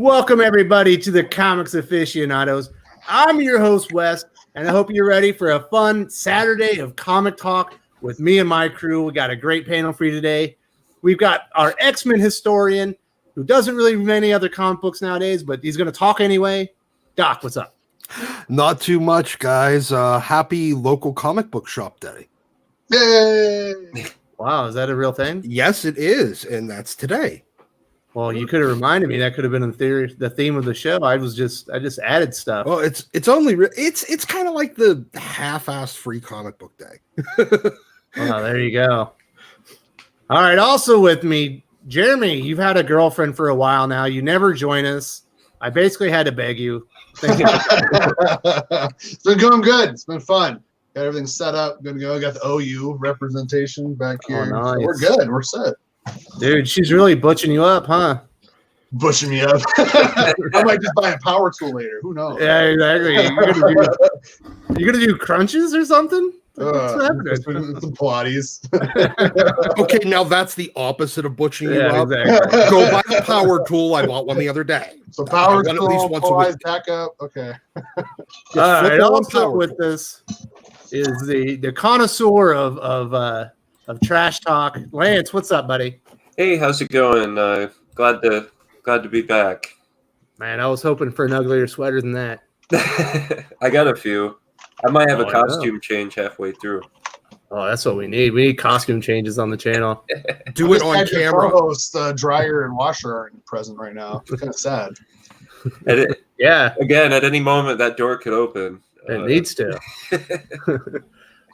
Welcome, everybody, to the Comics Aficionados. I'm your host, Wes, and I hope you're ready for a fun Saturday of comic talk with me and my crew. We got a great panel for you today. We've got our X-Men historian, who doesn't really read many other comic books nowadays, but he's going to talk anyway. Doc, what's up? Not too much, guys. Happy local comic book shop day. Yay! Wow, is that a real thing? Yes, it is, and that's today. Well, you could have reminded me. That could have been the theme of the show. I just added stuff. Well, it's kind of like the half-assed free comic book day. Oh, there you go. All right. Also with me, Jeremy. You've had a girlfriend for a while now. You never join us. I basically had to beg you. It's been going good. It's been fun. Got everything set up. Good to go. Got the OU representation back here. Oh, nice. So we're good. We're set. Dude, she's really butching you up, huh? Bushing me up. I might just buy a power tool later. Who knows? Yeah, exactly. You're gonna do crunches or something? What's happening? Some Pilates. Okay, now that's the opposite of butching you up. Exactly. Go buy a power tool. I bought one the other day. So power One tool, at least once a week. back up. Okay. All right. Also with this is the connoisseur of trash talk. Lance, what's up, buddy? Hey, how's it going? Glad to be back. Man, I was hoping for an uglier sweater than that. I got a few. I might have a I costume change halfway through. Oh, that's what we need. We need costume changes on the channel. Do it on camera. Co-host, dryer and washer aren't present right now. It's kind of sad. Yeah. Again, at any moment, that door could open. It needs to.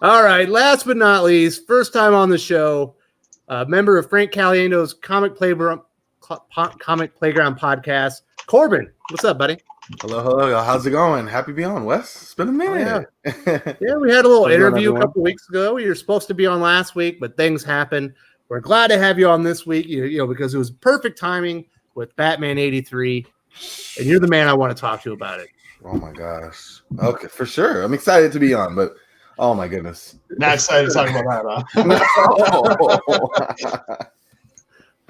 All right. Last but not least, first time on the show, member of Frank Caliendo's Comic Playground podcast, Corbin. What's up, buddy? Hello. How's it going? Happy to be on, Wes. It's been a minute. Yeah, we had a little interview a everyone? couple weeks ago. You were supposed to be on last week, but things happened. We're glad to have you on this week, you know, because it was perfect timing with Batman 83, and you're the man I want to talk to about it. Oh my gosh. Okay, for sure. I'm excited to be on, but oh my goodness. Not excited to talk about that, huh?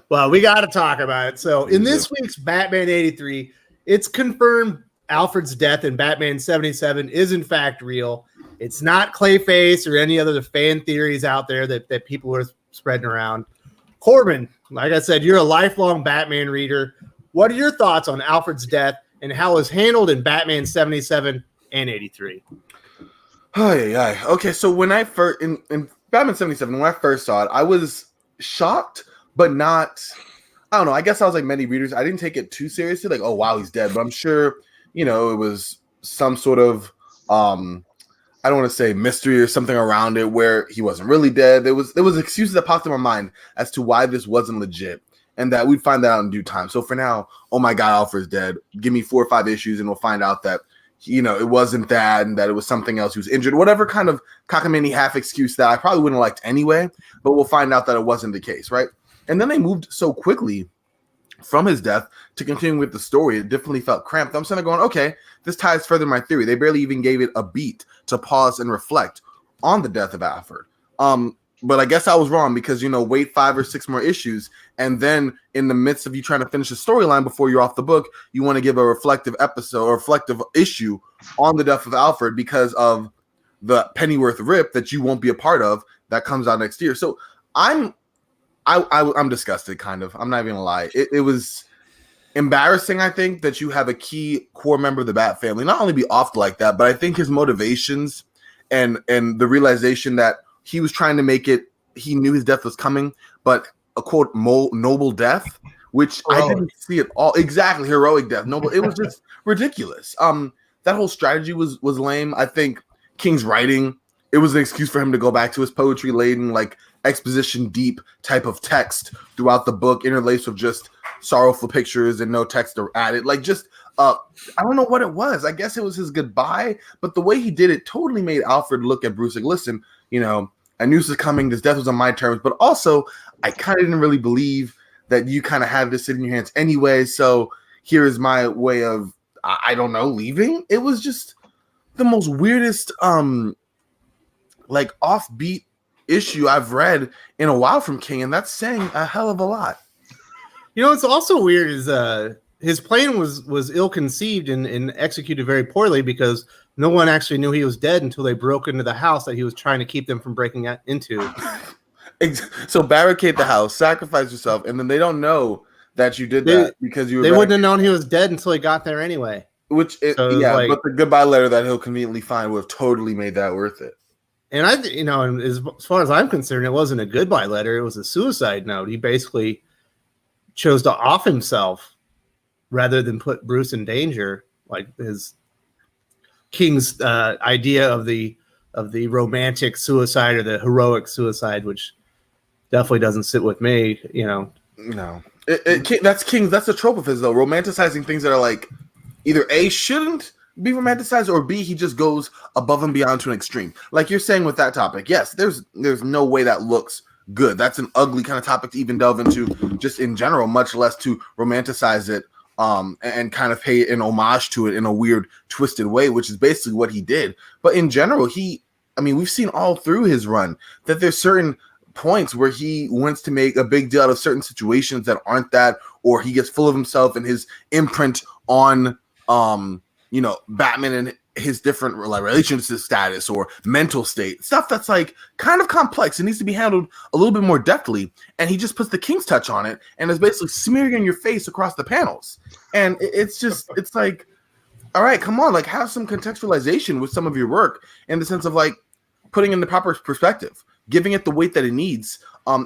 Well, we got to talk about it. So in this week's Batman 83, it's confirmed Alfred's death in Batman 77 is in fact real. It's not Clayface or any other fan theories out there that people are spreading around. Corbin, like I said, you're a lifelong Batman reader. What are your thoughts on Alfred's death and how it was handled in Batman 77 and 83? Oh yeah. Okay, so when I first in Batman 77, when I first saw it, I was shocked, but not. I don't know. I guess I was like many readers. I didn't take it too seriously. Like, oh wow, he's dead. But I'm sure, you know, it was some sort of I don't want to say mystery or something around it where he wasn't really dead. There was excuses that popped in my mind as to why this wasn't legit, and that we'd find that out in due time. So for now, oh my God, Alfred's dead. Give me 4 or 5 issues, and we'll find out that, you know, it wasn't that, and that it was something else. He was injured, whatever kind of cockamamie half excuse that I probably wouldn't have liked anyway. But we'll find out that it wasn't the case, right? And then they moved so quickly from his death to continue with the story. It definitely felt cramped. I'm sitting there going, okay, this ties further my theory. They barely even gave it a beat to pause and reflect on the death of Alfred. But I guess I was wrong because, you know, wait 5 or 6 more issues. And then in the midst of you trying to finish the storyline before you're off the book, you want to give a reflective episode or reflective issue on the death of Alfred because of the Pennyworth rip that you won't be a part of that comes out next year. So I'm disgusted, kind of. I'm not even gonna lie. It was embarrassing, I think, that you have a key core member of the Bat family not only be off like that, but I think his motivations and the realization that he was trying to make it, he knew his death was coming, but a quote noble death, which heroic. I didn't see at all. Exactly, heroic death, noble. It was just ridiculous. That whole strategy was lame. I think King's writing, it was an excuse for him to go back to his poetry laden, like exposition deep type of text throughout the book, interlaced with just sorrowful pictures and no text added. Like just I don't know what it was. I guess it was his goodbye, but the way he did it totally made Alfred look at Bruce like, listen, you know, I knew this was coming. This death was on my terms, but also I kind of didn't really believe that you kind of had this in your hands anyway. So here is my way of, I don't know, leaving. It was just the most weirdest, like offbeat issue I've read in a while from King, and that's saying a hell of a lot. You know, what's also weird is his plan was ill-conceived and executed very poorly because no one actually knew he was dead until they broke into the house that he was trying to keep them from breaking into. So barricade the house, sacrifice yourself, and then they don't know that you did that because you were. They wouldn't have known he was dead until he got there anyway. But the goodbye letter that he'll conveniently find would have totally made that worth it. And and as far as I'm concerned, it wasn't a goodbye letter; it was a suicide note. He basically chose to off himself rather than put Bruce in danger, like his King's idea of the romantic suicide or the heroic suicide, which definitely doesn't sit with me. No, that's King's. That's a trope of his, though, romanticizing things that are like either A, shouldn't be romanticized, or B, he just goes above and beyond to an extreme. Like you're saying with that topic, yes, there's no way that looks good. That's an ugly kind of topic to even delve into just in general, much less to romanticize it and kind of pay an homage to it in a weird, twisted way, which is basically what he did. But in general, we've seen all through his run that there's certain points where he wants to make a big deal out of certain situations that aren't that, or he gets full of himself and his imprint on Batman and his different relationship status or mental state, stuff that's like kind of complex and needs to be handled a little bit more deftly. And he just puts the King's touch on it and is basically smearing in your face across the panels. And it's like, all right, come on, like have some contextualization with some of your work in the sense of like putting in the proper perspective, giving it the weight that it needs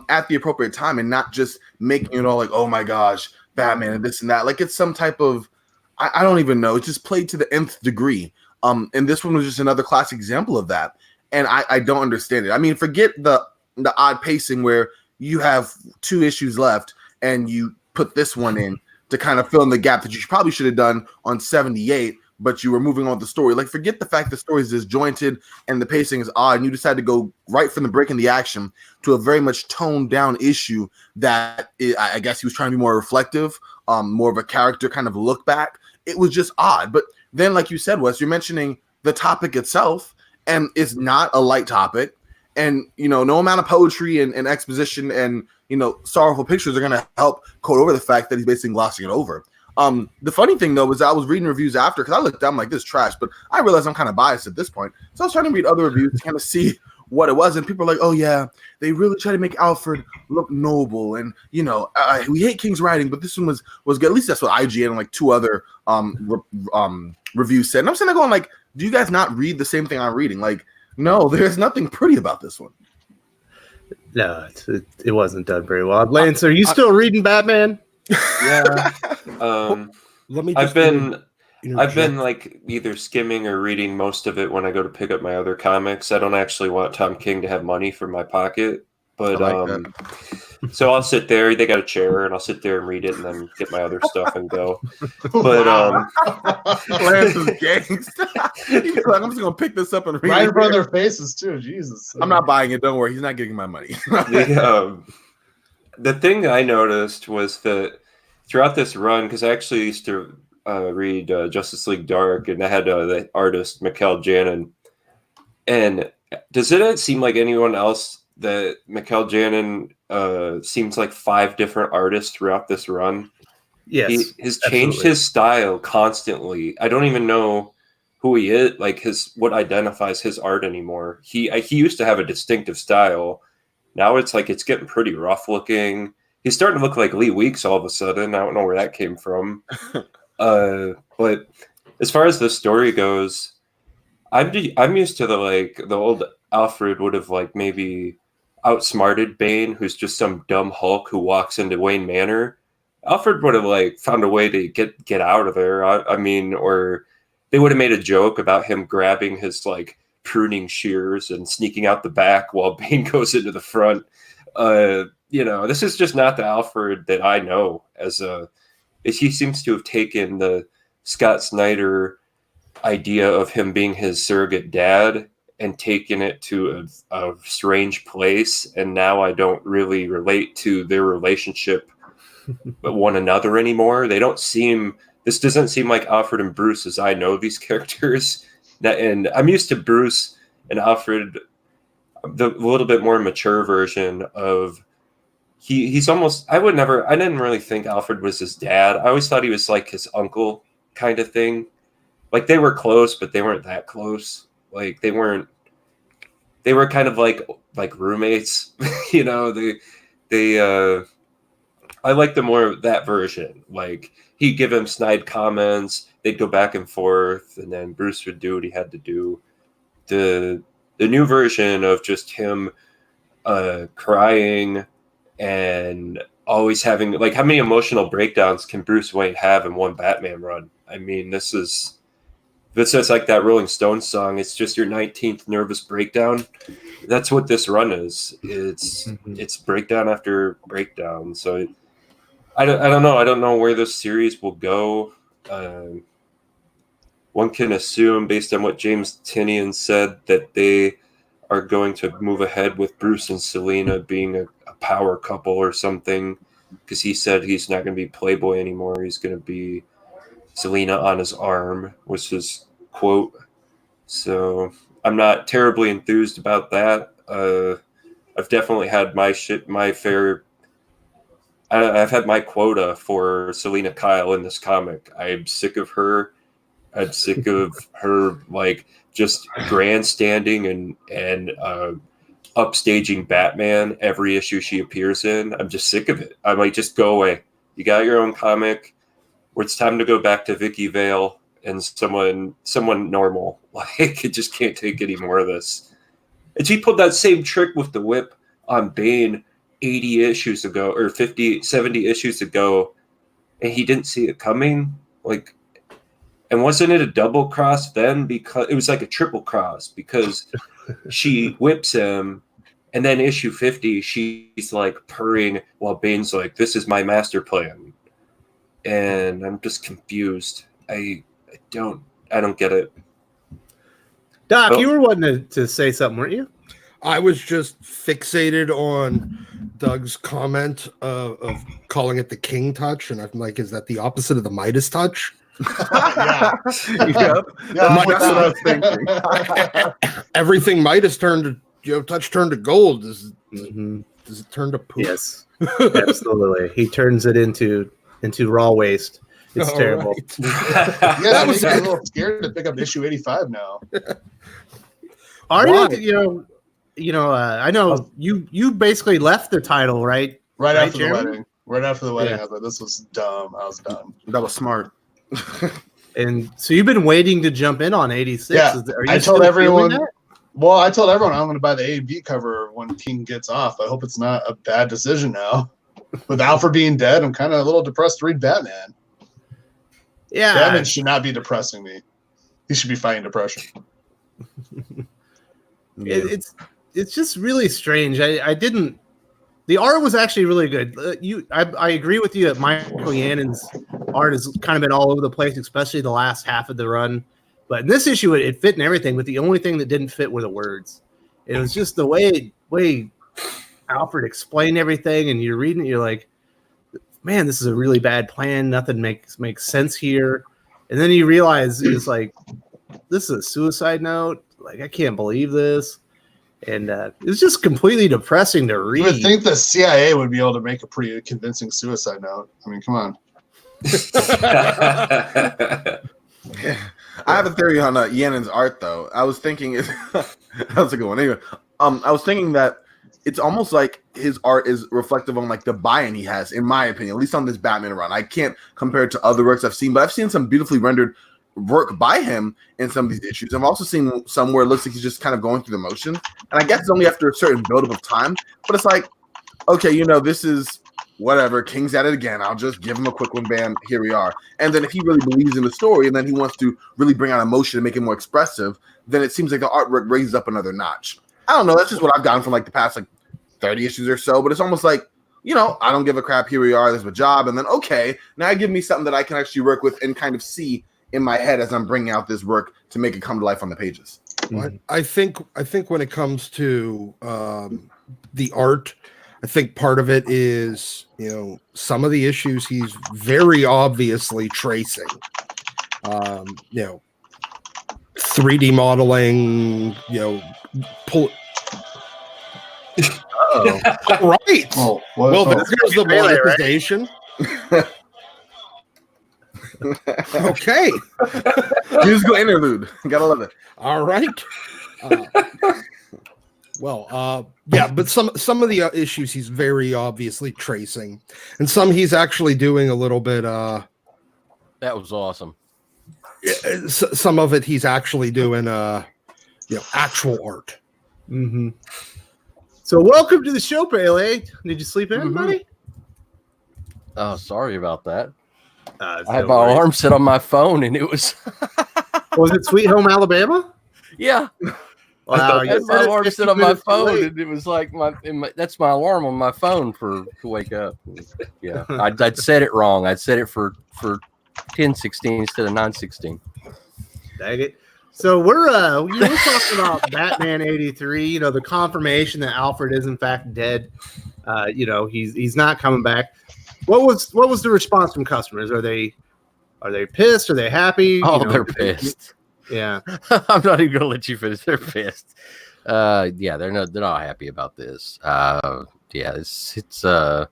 at the appropriate time, and not just making it all like, oh my gosh, Batman and this and that. Like it's some type of, I don't even know. It's just played to the nth degree. And this one was just another classic example of that. And I don't understand it. I mean, forget the odd pacing where you have 2 issues left and you put this one in to kind of fill in the gap that you probably should have done on 78, but you were moving on with the story. Like, forget the fact the story is disjointed and the pacing is odd, and you decided to go right from the break in the action to a very much toned down issue that I guess he was trying to be more reflective, more of a character kind of look back. It was just odd. But then, like you said, Wes, you're mentioning the topic itself, and it's not a light topic. And, no amount of poetry and exposition and, sorrowful pictures are going to help coat over the fact that he's basically glossing it over. The funny thing, though, was I was reading reviews after, because I looked down like, this is trash, but I realized I'm kind of biased at this point. So I was trying to read other reviews to kind of see what it was. And people are like, oh, yeah, they really try to make Alfred look noble. And, we hate King's writing, but this one was good. At least that's what IGN and like 2 other reviews said. And I'm sitting there going like, do you guys not read the same thing I'm reading? Like, no, there's nothing pretty about this one. No, it wasn't done very well. Lance, are you still reading Batman? Yeah. Let me. I've been like either skimming or reading most of it when I go to pick up my other comics. I don't actually want Tom King to have money for my pocket, but so I'll sit there. They got a chair, and I'll sit there and read it, and then get my other stuff and go. But Lance is gangster. He's like, I'm just gonna pick this up and read right it in front of their faces too. Jesus, I'm not buying it. Don't worry, he's not getting my money. The thing I noticed was that throughout this run, because I actually used to read Justice League Dark, and I had the artist Mikel Janin. And does it seem like anyone else that Mikel Janin seems like 5 different artists throughout this run? Yes, he has changed his style constantly. I don't even know who he is, like what identifies his art anymore. He used to have a distinctive style. Now it's like it's getting pretty rough looking. He's starting to look like Lee Weeks all of a sudden. I don't know where that came from. But as far as the story goes, I'm used to the old Alfred would have like maybe outsmarted Bane, who's just some dumb Hulk who walks into Wayne Manor. Alfred would have like found a way to get out of there. I mean, or they would have made a joke about him grabbing his like pruning shears and sneaking out the back while Bane goes into the front. This is just not the Alfred that I know he seems to have taken the Scott Snyder idea of him being his surrogate dad and taken it to a strange place. And now I don't really relate to their relationship with one another anymore. This doesn't seem like Alfred and Bruce as I know these characters. And I'm used to Bruce and Alfred, the little bit more mature version of he's almost. I didn't really think Alfred was his dad. I always thought he was like his uncle kind of thing. Like they were close, but they weren't that close. Like they were kind of like roommates. You know, I like the more of that version. Like he'd give him snide comments, they'd go back and forth, and then Bruce would do what he had to do. The new version of just him crying and always having, like, how many emotional breakdowns can Bruce Wayne have in one Batman run? I mean, this is like that Rolling Stones song. It's just your 19th nervous breakdown. That's what this run is. It's breakdown after breakdown. So I don't know. I don't know where this series will go. One can assume, based on what James Tynion said, that they are going to move ahead with Bruce and Selina being a power couple or something, because he said he's not going to be Playboy anymore. He's going to be Selina on his arm, was his quote. So I'm not terribly enthused about that. I've definitely had I've had my quota for Selina Kyle in this comic. I'm sick of her. I'm sick of her, like, just grandstanding and upstaging Batman every issue she appears in. I'm just sick of it. I might just go away. You got your own comic. Where it's time to go back to Vicky Vale and someone normal. Like, I just can't take any more of this. And she pulled that same trick with the whip on Bane 80 issues ago, or 50, 70 issues ago, and he didn't see it coming. Like, and wasn't it a double cross then? Because it was like a triple cross, because she whips him, and then issue 50, she's like purring while Bane's like, "This is my master plan." And I'm just confused. I don't get it. Doc, you were wanting to say something, weren't you? I was just fixated on Doug's comment of calling it the King touch, and I'm like, is that the opposite of the Midas touch? Yeah. Yep. Yeah, that's what I was thinking. Everything Midas turned to, touch turned to gold. Does it turn to poop? Yes, absolutely. He turns it into raw waste. It's terrible. Right. Yeah, I'm a little scared to pick up issue 85 now. Are you? I know you basically left the title, right? Right after Jeremy? the wedding. Right after the wedding, Yeah. I thought this was dumb. I was done. That was smart. And so you've been waiting to jump in on 86. Yeah, Are you I still told feeling everyone. that? Well, I told everyone I'm going to buy the A and B cover when King gets off. I hope it's not a bad decision now. With Alfred being dead, I'm kind of a little depressed to read Batman. Yeah, Batman should not be depressing me. He should be fighting depression. It's just really strange. I didn't. The art was actually really good. I agree with you that Michael Yannon's art has kind of been all over the place, especially the last half of the run. But in this issue, it fit in everything. But the only thing that didn't fit were the words. It was just the way Alfred explained everything, and you're reading it, you're like, man, this is a really bad plan. Nothing makes sense here. And then you realize it's like, this is a suicide note. Like, I can't believe this. And it's just completely depressing to read. You would think the CIA would be able to make a pretty convincing suicide note. I mean, come on. I have a theory on Yannon's art, though. I was thinking, that's a good one. Anyway, I was thinking that it's almost like his art is reflective on like the buy-in he has, in my opinion, at least on this Batman run. I can't compare it to other works I've seen, but I've seen some beautifully rendered work by him in some of these issues. I've also seen some where it looks like he's just kind of going through the motion. And I guess it's only after a certain buildup of time, but it's like, okay, this is whatever. King's at it again. I'll just give him a quick one, bam, here we are. And then if he really believes in the story and then he wants to really bring out emotion and make it more expressive, then it seems like the artwork raises up another notch. I don't know. That's just what I've gotten from like the past 30 issues or so, but it's almost like, I don't give a crap. Here we are. There's my job. And then, okay, now give me something that I can actually work with and kind of see in my head as I'm bringing out this work to make it come to life on the pages. I think when it comes to the art, I think part of it is, some of the issues he's very obviously tracing, 3D modeling, pull. Right. Oh, Well, what? there goes the Melee, right? monetization. Okay. Musical interlude. Gotta love it. All right. Yeah, but some of the issues he's very obviously tracing, and some he's actually doing a little bit. That was awesome. Some of it he's actually doing actual art. Mm-hmm. So welcome to the show, Pele. Did you sleep in, buddy? Oh, sorry about that. I No had my worries. alarm set on my phone, and it was Was it Sweet Home Alabama? yeah. Wow, I you had my said it alarm 50 set on my minutes too phone, late. and it was like that's my alarm on my phone to wake up. Yeah, I'd set it wrong. I'd set it for 10:16 instead of 9:16. Dang it. So we're talking about Batman 83, the confirmation that Alfred is in fact dead. He's not coming back. What was the response from customers? Are they pissed? Are they happy? Oh, they're pissed. Yeah. I'm not even gonna let you finish. They're pissed. Yeah, they're not happy about this. It's I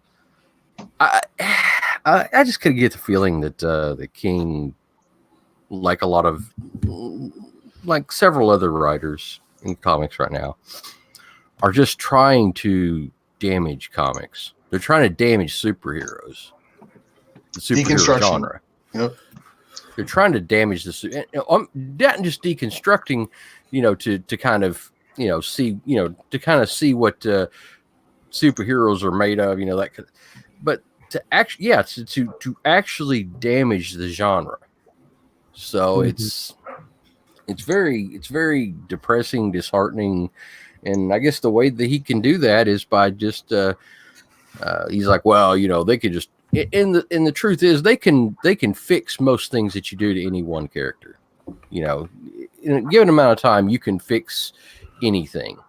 just could get the feeling that the King, like several other writers in comics right now, are just trying to damage comics. They're trying to damage superheroes, the superhero genre. Yep. They're trying to damage the not just deconstructing, to kind of see what superheroes are made of, but to actually to actually damage the genre. So it's very depressing, disheartening, and I guess the way that he can do that is by just he's like, well, they could just. And the truth is, they can fix most things that you do to any one character. In a given amount of time, you can fix anything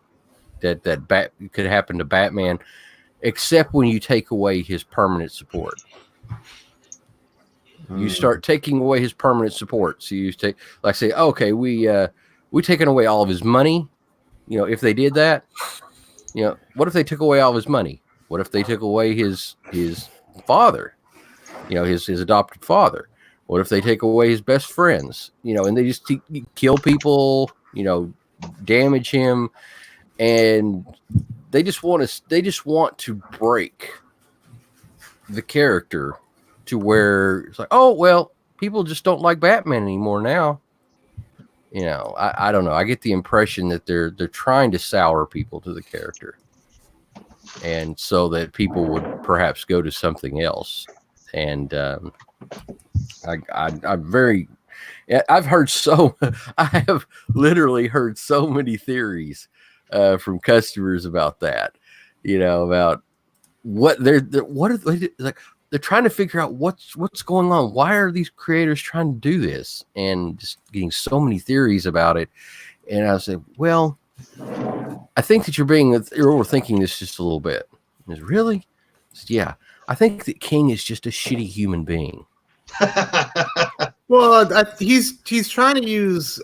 that could happen to Batman, except when you take away his permanent support. You start taking away his permanent support. So you take, like, say, okay, we taken away all of his money. If they did that, what if they took away all of his money? What if they took away his father, his adopted father? What if they take away his best friends, and they just kill people, damage him, and they just want to break the character to where it's like, oh well, people just don't like Batman anymore now. I don't know. I get the impression that they're trying to sour people to the character, and so that people would perhaps go to something else. And I have literally heard so many theories from customers about that, about what what are they like. They're trying to figure out what's going on. Why are these creators trying to do this? And just getting so many theories about it. And I said, well, I think that you're overthinking this just a little bit. I said, really? I said, yeah. I think that King is just a shitty human being. Well, he's trying to use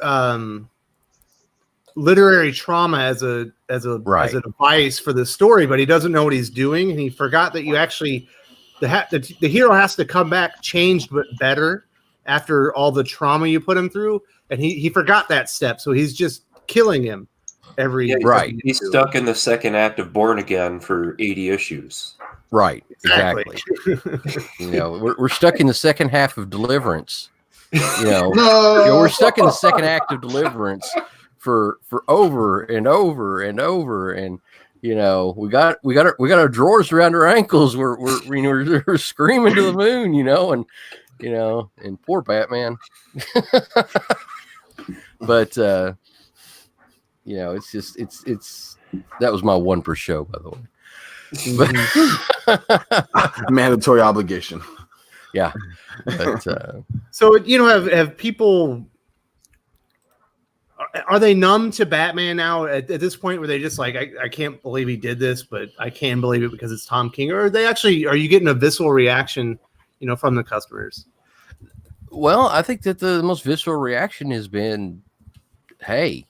literary trauma as a device for the story, but he doesn't know what he's doing, and he forgot that you actually the hero has to come back changed but better after all the trauma you put him through, and he forgot that step, so he's just killing him every right. He's stuck in the second act of Born Again for 80 issues. Right, exactly. We're stuck in the second half of Deliverance. We're stuck in the second act of Deliverance for over and over and over, and we got our drawers around our ankles. We're screaming to the moon, and poor Batman. But it's that was my one per show, by the way. Mandatory obligation. Yeah. But, so have people, are they numb to Batman now at this point where they just like, I can't believe he did this, but I can believe it because it's Tom King? Or are you getting a visceral reaction from the customers? Well, I think that the most visceral reaction has been, hey,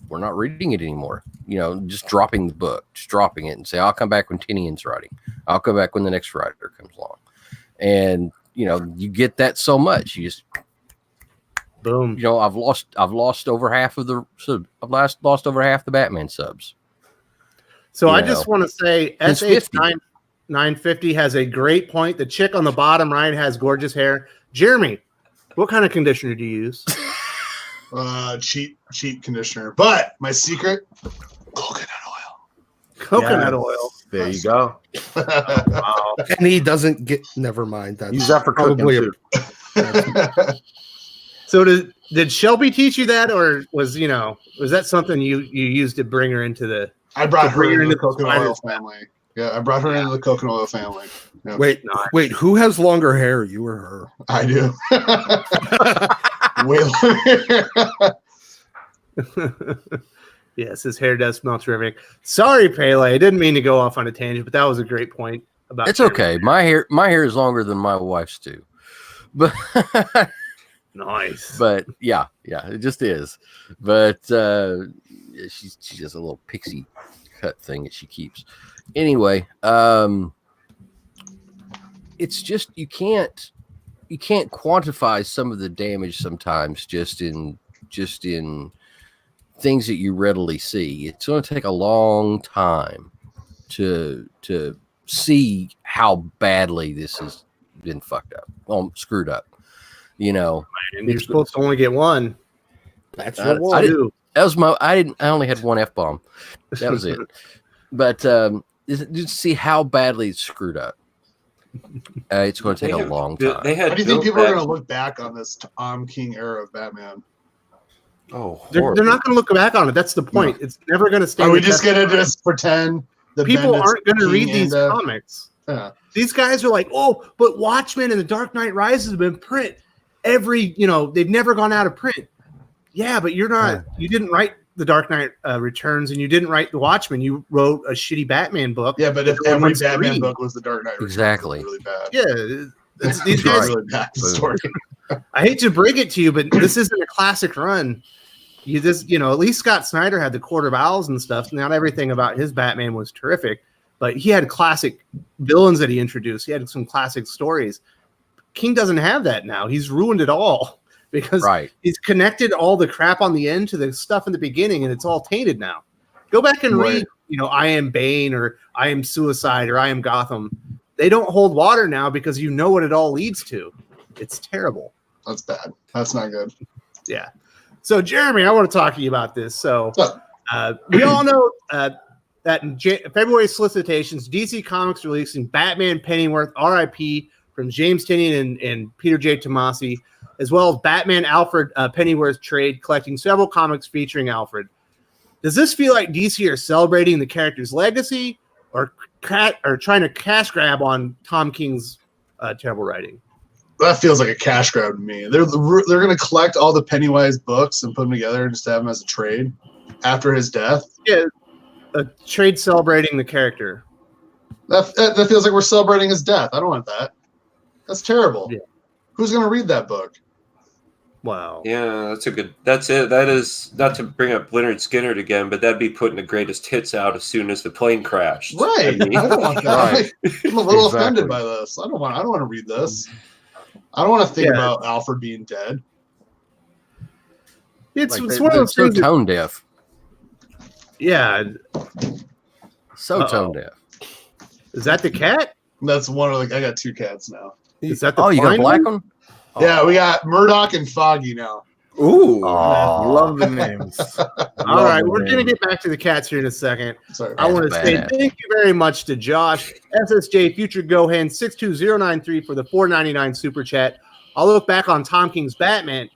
we're not reading it anymore. You know, just dropping the book, just dropping it and say, I'll come back when Tynion's writing. I'll come back when the next writer comes along. And, you know, you get that so much. You just, boom. You know, I've lost over half of the lost over half the Batman subs. So I just want to say SH950 has a great point. The chick on the bottom right has gorgeous hair. Jeremy, what kind of conditioner do you use? Cheap conditioner. But my secret, coconut oil. Coconut oil. There you go. Wow. And he doesn't get. Never mind. That's use that for probably cooking. So did Shelby teach you that, or was that something you used to bring her into the? I brought her into the coconut oil family. Yeah, I brought her into the coconut oil family. Yeah. Wait, who has longer hair, you or her? I do. Yes, his hair does smell terrific. Sorry, Pele, I didn't mean to go off on a tangent, but that was a great point about. It's okay. My hair is longer than my wife's too, but nice. But yeah, it just is. But she has a little pixie cut thing that she keeps. Anyway, it's just you can't quantify some of the damage sometimes just in things that you readily see. It's going to take a long time to see how badly this has been fucked up, screwed up. You know, and you're supposed to only get one. That's what I do. That was I only had one F-bomb. That was it. But just see how badly it's screwed up. It's going to take a long time. How do you think people are going to look back on this Tom King era of Batman? Oh, they're not going to look back on it. That's the point. No. It's never going to stay. Are we just going to just pretend the people aren't going to read these comics? Yeah. These guys are like, oh, but Watchmen and The Dark Knight Rises have been print they've never gone out of print. Yeah, but you're not. You didn't write The Dark Knight Returns, and you didn't write The Watchmen. You wrote a shitty Batman book. Yeah, but if every Batman book was The Dark Knight Returns, exactly, really bad. Yeah, these guys. Really bad story. I hate to break it to you, but this isn't a classic run. At least Scott Snyder had the Court of Owls and stuff. Not everything about his Batman was terrific, but he had classic villains that he introduced. He had some classic stories. King doesn't have that now. He's ruined it all because he's connected all the crap on the end to the stuff in the beginning, and it's all tainted now. Go back and read, I Am Bane or I Am Suicide or I Am Gotham. They don't hold water now because you know what it all leads to. It's terrible. That's bad. That's not good. Yeah. So, Jeremy, I want to talk to you about this. So, we all know that in February solicitations, DC Comics releasing Batman Pennyworth R.I.P. from James Tynion and Peter J. Tomasi, as well as Batman Alfred Pennyworth trade collecting several comics featuring Alfred. Does this feel like DC are celebrating the character's legacy or trying to cash grab on Tom King's terrible writing? That feels like a cash grab to me. They're going to collect all the Pennywise books and put them together and just have them as a trade after his death. Yeah, a trade celebrating the character. That feels like we're celebrating his death. I don't want that. That's terrible. Yeah. Who's going to read that book? Wow. Yeah, that's it. That is, not to bring up Leonard Skinner again, but that'd be putting the greatest hits out as soon as the plane crashed. Right. I don't want that. I'm a little offended by this. I don't want to read this. I don't want to think about Alfred being dead. It's one of those things. So tone deaf. Yeah. So tone deaf. Is that the cat? That's one of I got two cats now. Is that the you got a black one? Yeah, we got Murdoch and Foggy now. Ooh, love the names. All right, we're going to get back to the cats here in a second. Sorry, I want to say thank you very much to Josh, SSJ Future Gohan 62093 for the $4.99 super chat. I'll look back on Tom King's Batman.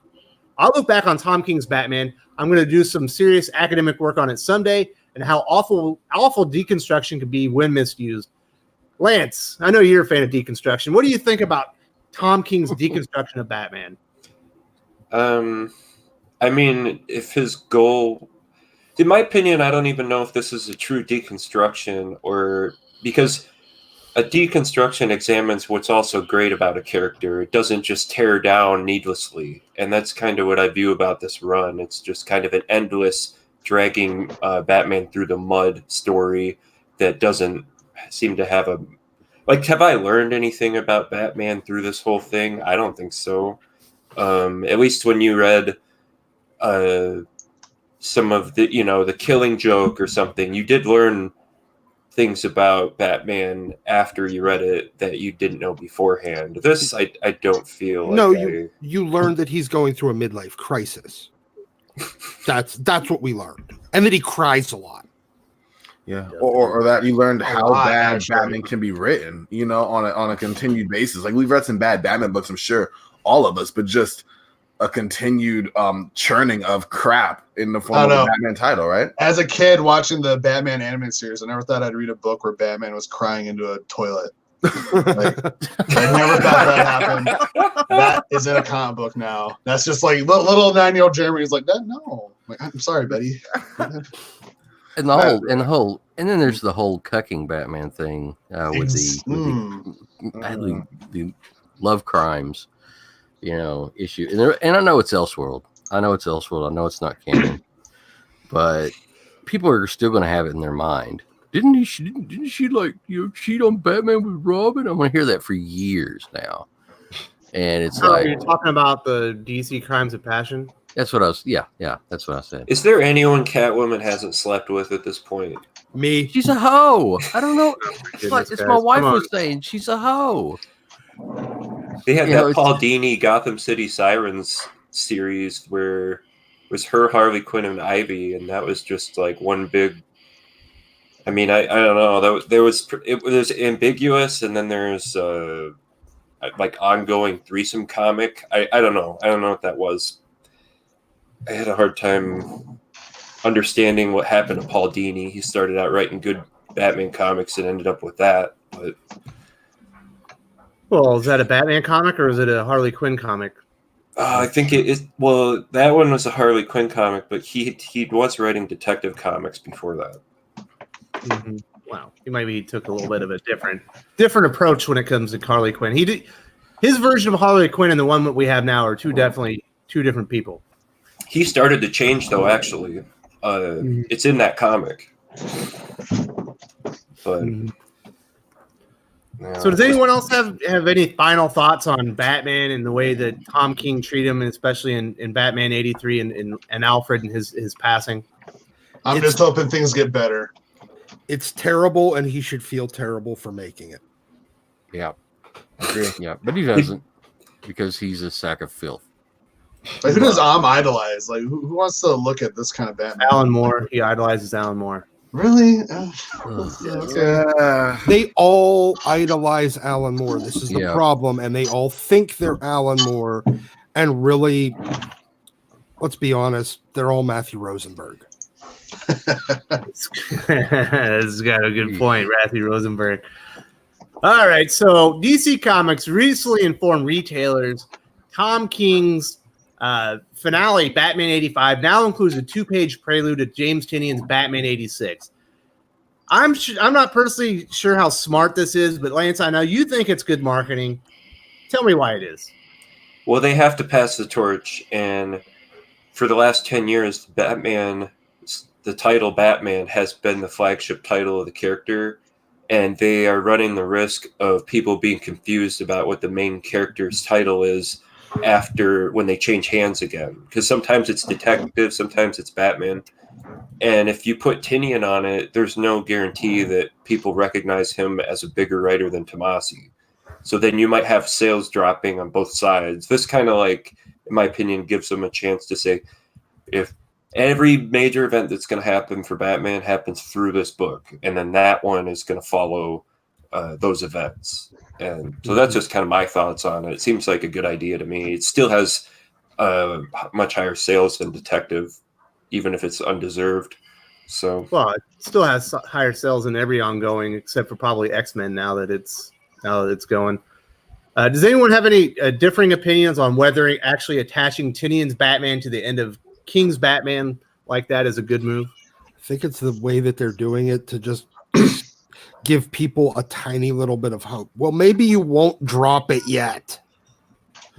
I'm going to do some serious academic work on it someday and how awful deconstruction could be when misused. Lance, I know you're a fan of deconstruction. What do you think about Tom King's deconstruction of Batman? I mean, if his goal, in my opinion, I don't even know if this is a true deconstruction or because a deconstruction examines what's also great about a character. It doesn't just tear down needlessly. And that's kind of what I view about this run. It's just kind of an endless dragging Batman through the mud story that doesn't seem to have a like. Have I learned anything about Batman through this whole thing? I don't think so. At least when you read some of the, the Killing Joke or something, you did learn things about Batman after you read it that you didn't know beforehand. This, I don't feel like No, you learned that he's going through a midlife crisis. That's what we learned, and that he cries a lot. Yeah, or that you learned how lot, bad actually. Batman can be written, on a continued basis. Like we've read some bad Batman books, I'm sure, all of us, but just a continued churning of crap in the form of a Batman title, right? As a kid watching the Batman animated series, I never thought I'd read a book where Batman was crying into a toilet. Like, I never thought that happened. That is in a comic book now. That's just like little 9-year-old Jeremy is like, that no. Like, I'm sorry, Betty. And then there's the whole cucking Batman thing with the love crimes, issue. And I know it's Elseworld. I know it's not canon, but people are still going to have it in their mind. Didn't she like cheat on Batman with Robin? I'm going to hear that for years now. And it's you're talking about the DC Crimes of Passion. That's what I was. Yeah, that's what I said. Is there anyone Catwoman hasn't slept with at this point? Me. She's a hoe. I don't know. Goodness, it's guys. my wife Come was on. saying she's a hoe. They had You that know, Paul Dini Gotham City Sirens series where it was her, Harley Quinn, and Ivy, and that was just like one big. I mean, I don't know. It was ambiguous, and then there's like ongoing threesome comic. I don't know. I don't know what that was. I had a hard time understanding what happened to Paul Dini. He started out writing good Batman comics and ended up with that. But Well, is that a Batman comic or is it a Harley Quinn comic? I think it is. Well, that one was a Harley Quinn comic, but he was writing detective comics before that. Mm-hmm. Wow, he took a little bit of a different approach when it comes to Harley Quinn. His version of Harley Quinn and the one that we have now are definitely two different people. He started to change, though. Actually, it's in that comic. But yeah. So, does anyone else have any final thoughts on Batman and the way that Tom King treated him, and especially in Batman '83 and Alfred and his passing? I'm just hoping things get better. It's terrible, and he should feel terrible for making it. Yeah, agree. Yeah, but he doesn't because he's a sack of filth. Like, who does idolize? Like, who wants to look at this kind of Batman? Alan Moore. He idolizes Alan Moore. Really? Yeah. They all idolize Alan Moore. This is the Yeah. problem, and they all think they're Alan Moore, and really, let's be honest, they're all Matthew Rosenberg. This got a good point, Matthew Rosenberg. All right, so DC Comics recently informed retailers Tom King's finale, Batman 85, now includes a 2-page prelude to James Tynion's Batman 86. I'm not personally sure how smart this is, but Lance, I know you think it's good marketing. Tell me why it is. Well, they have to pass the torch, and for the last 10 years, Batman, the title Batman, has been the flagship title of the character, and they are running the risk of people being confused about what the main character's title is after when they change hands again. Because sometimes it's detective, sometimes it's Batman. And if you put Tynion on it, there's no guarantee that people recognize him as a bigger writer than Tomasi. So then you might have sales dropping on both sides. This kind of like, in my opinion, gives them a chance to say, if every major event that's going to happen for Batman happens through this book, and then that one is going to follow those events. And so that's just kind of my thoughts on it. It seems like a good idea to me. It still has much higher sales than Detective, even if it's undeserved. So, Well, it still has higher sales than every ongoing, except for probably X-Men now that it's going. Does anyone have any differing opinions on whether actually attaching Tynion's Batman to the end of King's Batman like that is a good move? I think it's the way that they're doing it to just give people a tiny little bit of hope. Well, maybe you won't drop it yet.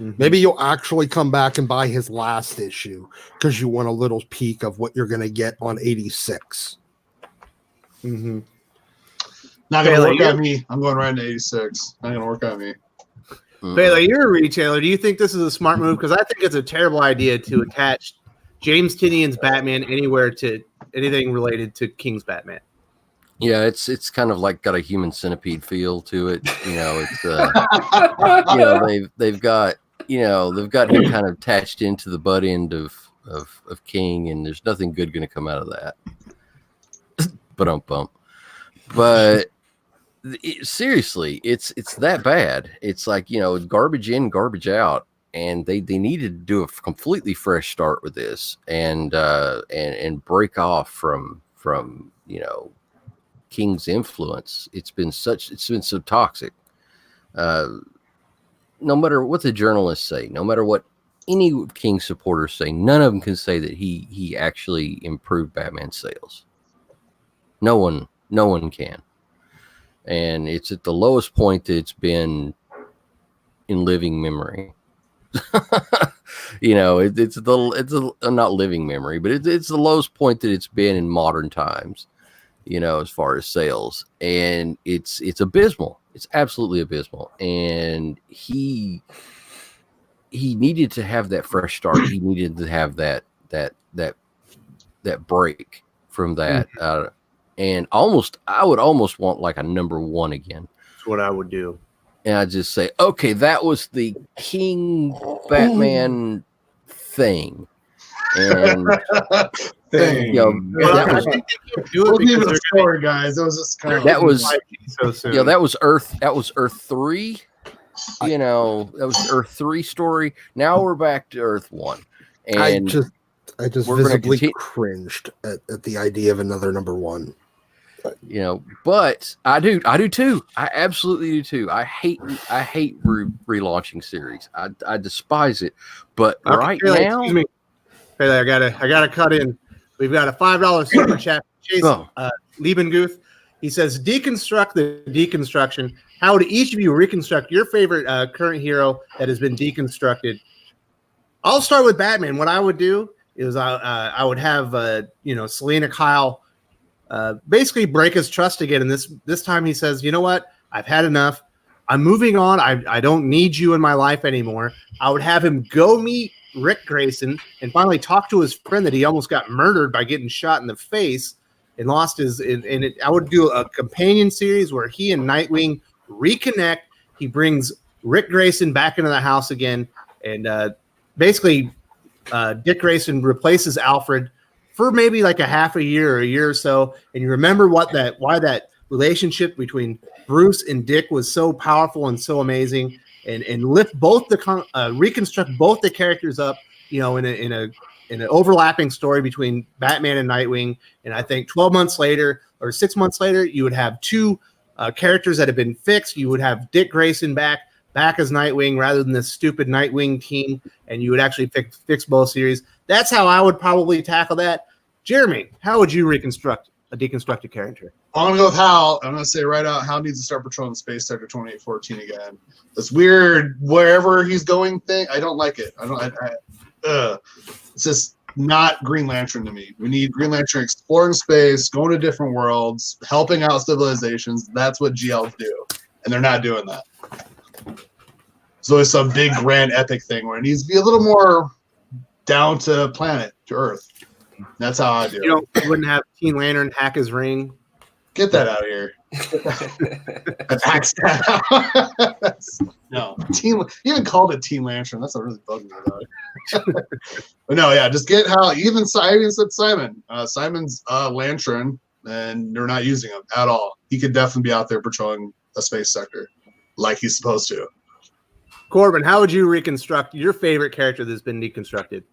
Maybe you'll actually come back and buy his last issue because you want a little peek of what you're going to get on 86. Not gonna work on me. I'm going right into 86. Not gonna work on me. Bailey, you're a retailer. Do you think this is a smart move? Because I think it's a terrible idea to attach James Tynion's Batman anywhere to anything related to King's Batman. Yeah, it's kind of like got a human centipede feel to it. It's they've got him kind of attached into the butt end of King, and there's nothing good going to come out of that. But seriously, it's that bad. It's like, garbage in, garbage out, and they needed to do a completely fresh start with this and break off from King's influence. It's been so toxic. No matter what the journalists say, no matter what any King supporters say, none of them can say that he actually improved Batman sales. No one can. And it's at the lowest point that it's been in living memory. It's not living memory, but it's the lowest point that it's been in modern times, as far as sales. And it's abysmal. It's absolutely abysmal. And he needed to have that fresh start. He needed to have that break from that. And I would almost want like a number 1 again. That's what I would do. And I just say, okay, that was the King Batman thing. And I think they can do it because they're story, guys. It was just kind of that was so soon. that was Earth 3. That was Earth 3 story. Now we're back to Earth 1. And I just visibly cringed at the idea of another number 1. But I do too. I absolutely do too. I hate relaunching series. I despise it. But right now, excuse me. Hey, I gotta cut in. We've got a $5 super chat. Jason Liebenguth. He says, deconstruct the deconstruction. How would each of you reconstruct your favorite current hero that has been deconstructed? I'll start with Batman. What I would do is I would have Selena Kyle basically break his trust again. And this time he says, you know what? I've had enough. I'm moving on. I don't need you in my life anymore. I would have him go meet Rick Grayson and finally talk to his friend that he almost got murdered by getting shot in the face and lost his. I would do a companion series where he and Nightwing reconnect. He brings Rick Grayson back into the house again, and basically Dick Grayson replaces Alfred for maybe like a half a year or a year or so. And you remember why that relationship between Bruce and Dick was so powerful and so amazing, and lift both reconstruct both the characters up, in an overlapping story between Batman and Nightwing. And I think 12 months later or 6 months later, you would have two characters that have been fixed. You would have Dick Grayson back as Nightwing rather than this stupid Nightwing team, and you would actually fix both series. That's how I would probably tackle that. Jeremy, how would you reconstruct a deconstructed character? I'm going to go with Hal. I'm going to say right out, Hal needs to start patrolling Space Sector 2814 again. This weird wherever he's going thing, I don't like it. It's just not Green Lantern to me. We need Green Lantern exploring space, going to different worlds, helping out civilizations. That's what GLs do, and they're not doing that. There's always some big, grand, epic thing where it needs to be a little more down to planet, to Earth. That's how I do it. You wouldn't have Teen Lantern hack his ring? Get that out of here. Attacks. No, you even called it Teen Lantern. That's what really bugged me about it. But no, yeah, just get how even said Simon. Simon's Lantern, and they're not using him at all. He could definitely be out there patrolling a space sector like he's supposed to. Corbin, how would you reconstruct your favorite character that's been deconstructed?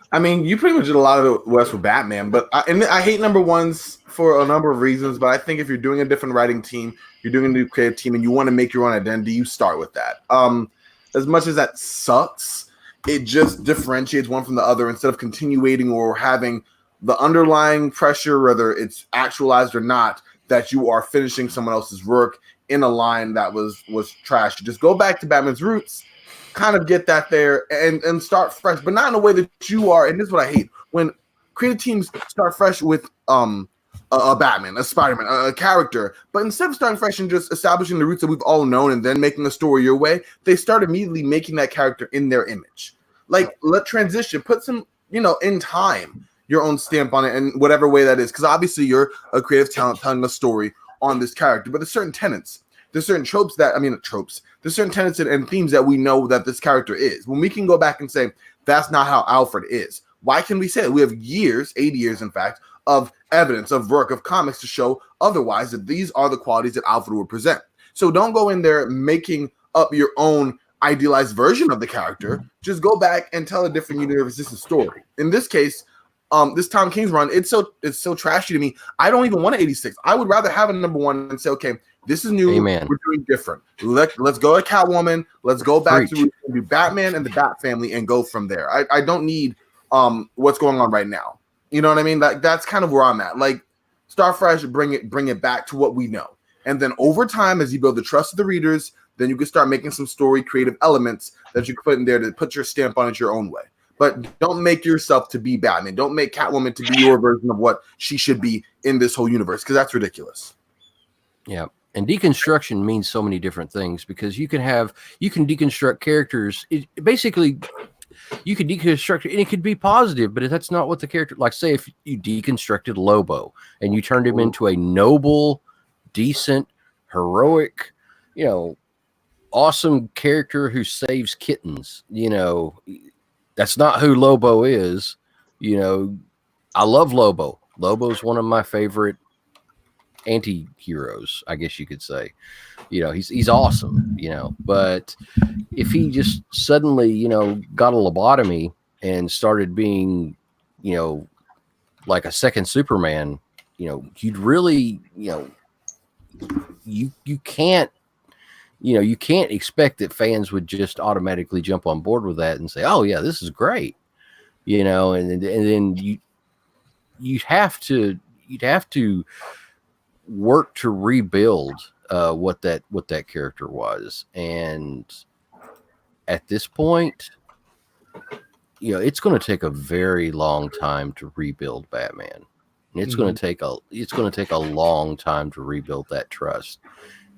I mean, you pretty much did a lot of it, West, with Batman, but I hate number ones for a number of reasons. But I think if you're doing a different writing team, you're doing a new creative team, and you want to make your own identity, you start with that. As much as that sucks, it just differentiates one from the other instead of continuating or having the underlying pressure, whether it's actualized or not, that you are finishing someone else's work in a line that was trash. You just go back to Batman's roots kind of get that there and start fresh, but not in a way that you are. And this is what I hate when creative teams start fresh with a Batman, a Spider-Man, a character, but instead of starting fresh and just establishing the roots that we've all known and then making the story your way, they start immediately making that character in their image. Like, let transition, put some, in time, your own stamp on it in whatever way that is. Because obviously you're a creative talent telling a story on this character, but there's certain tenets, there's certain there's certain tenets and themes that we know that this character is. When we can go back and say, that's not how Alfred is. Why can we say that? We have years, 80 years, in fact, of evidence, of work, of comics to show otherwise, that these are the qualities that Alfred would present. So don't go in there making up your own idealized version of the character. Just go back and tell a different universe this is story. In this case, this Tom King's run, it's so trashy to me. I don't even want an 86. I would rather have a number one and say, okay, this is new. Amen. We're doing different. Let's go to Catwoman. Let's go back to Batman and the Bat family and go from there. I don't need what's going on right now. You know what I mean? That's kind of where I'm at. Like, start fresh, bring it back to what we know. And then over time, as you build the trust of the readers, then you can start making some story creative elements that you can put in there to put your stamp on it your own way. But don't make yourself to be Batman. Don't make Catwoman to be your version of what she should be in this whole universe, because that's ridiculous. Yeah. And deconstruction means so many different things, because you can deconstruct characters. Basically, you could deconstruct it, and it could be positive, but that's not what the character, like, say if you deconstructed Lobo and you turned him into a noble, decent, heroic, awesome character who saves kittens, that's not who Lobo is. I love Lobo. Lobo's one of my favorite anti-heroes, I guess you could say. He's awesome, but if he just suddenly, got a lobotomy and started being, like a second Superman, you'd really, you can't expect that fans would just automatically jump on board with that and say, oh yeah, this is great. And then you'd have to work to rebuild what that character was. And at this point, it's going to take a very long time to rebuild Batman. And it's going to take a long time to rebuild that trust.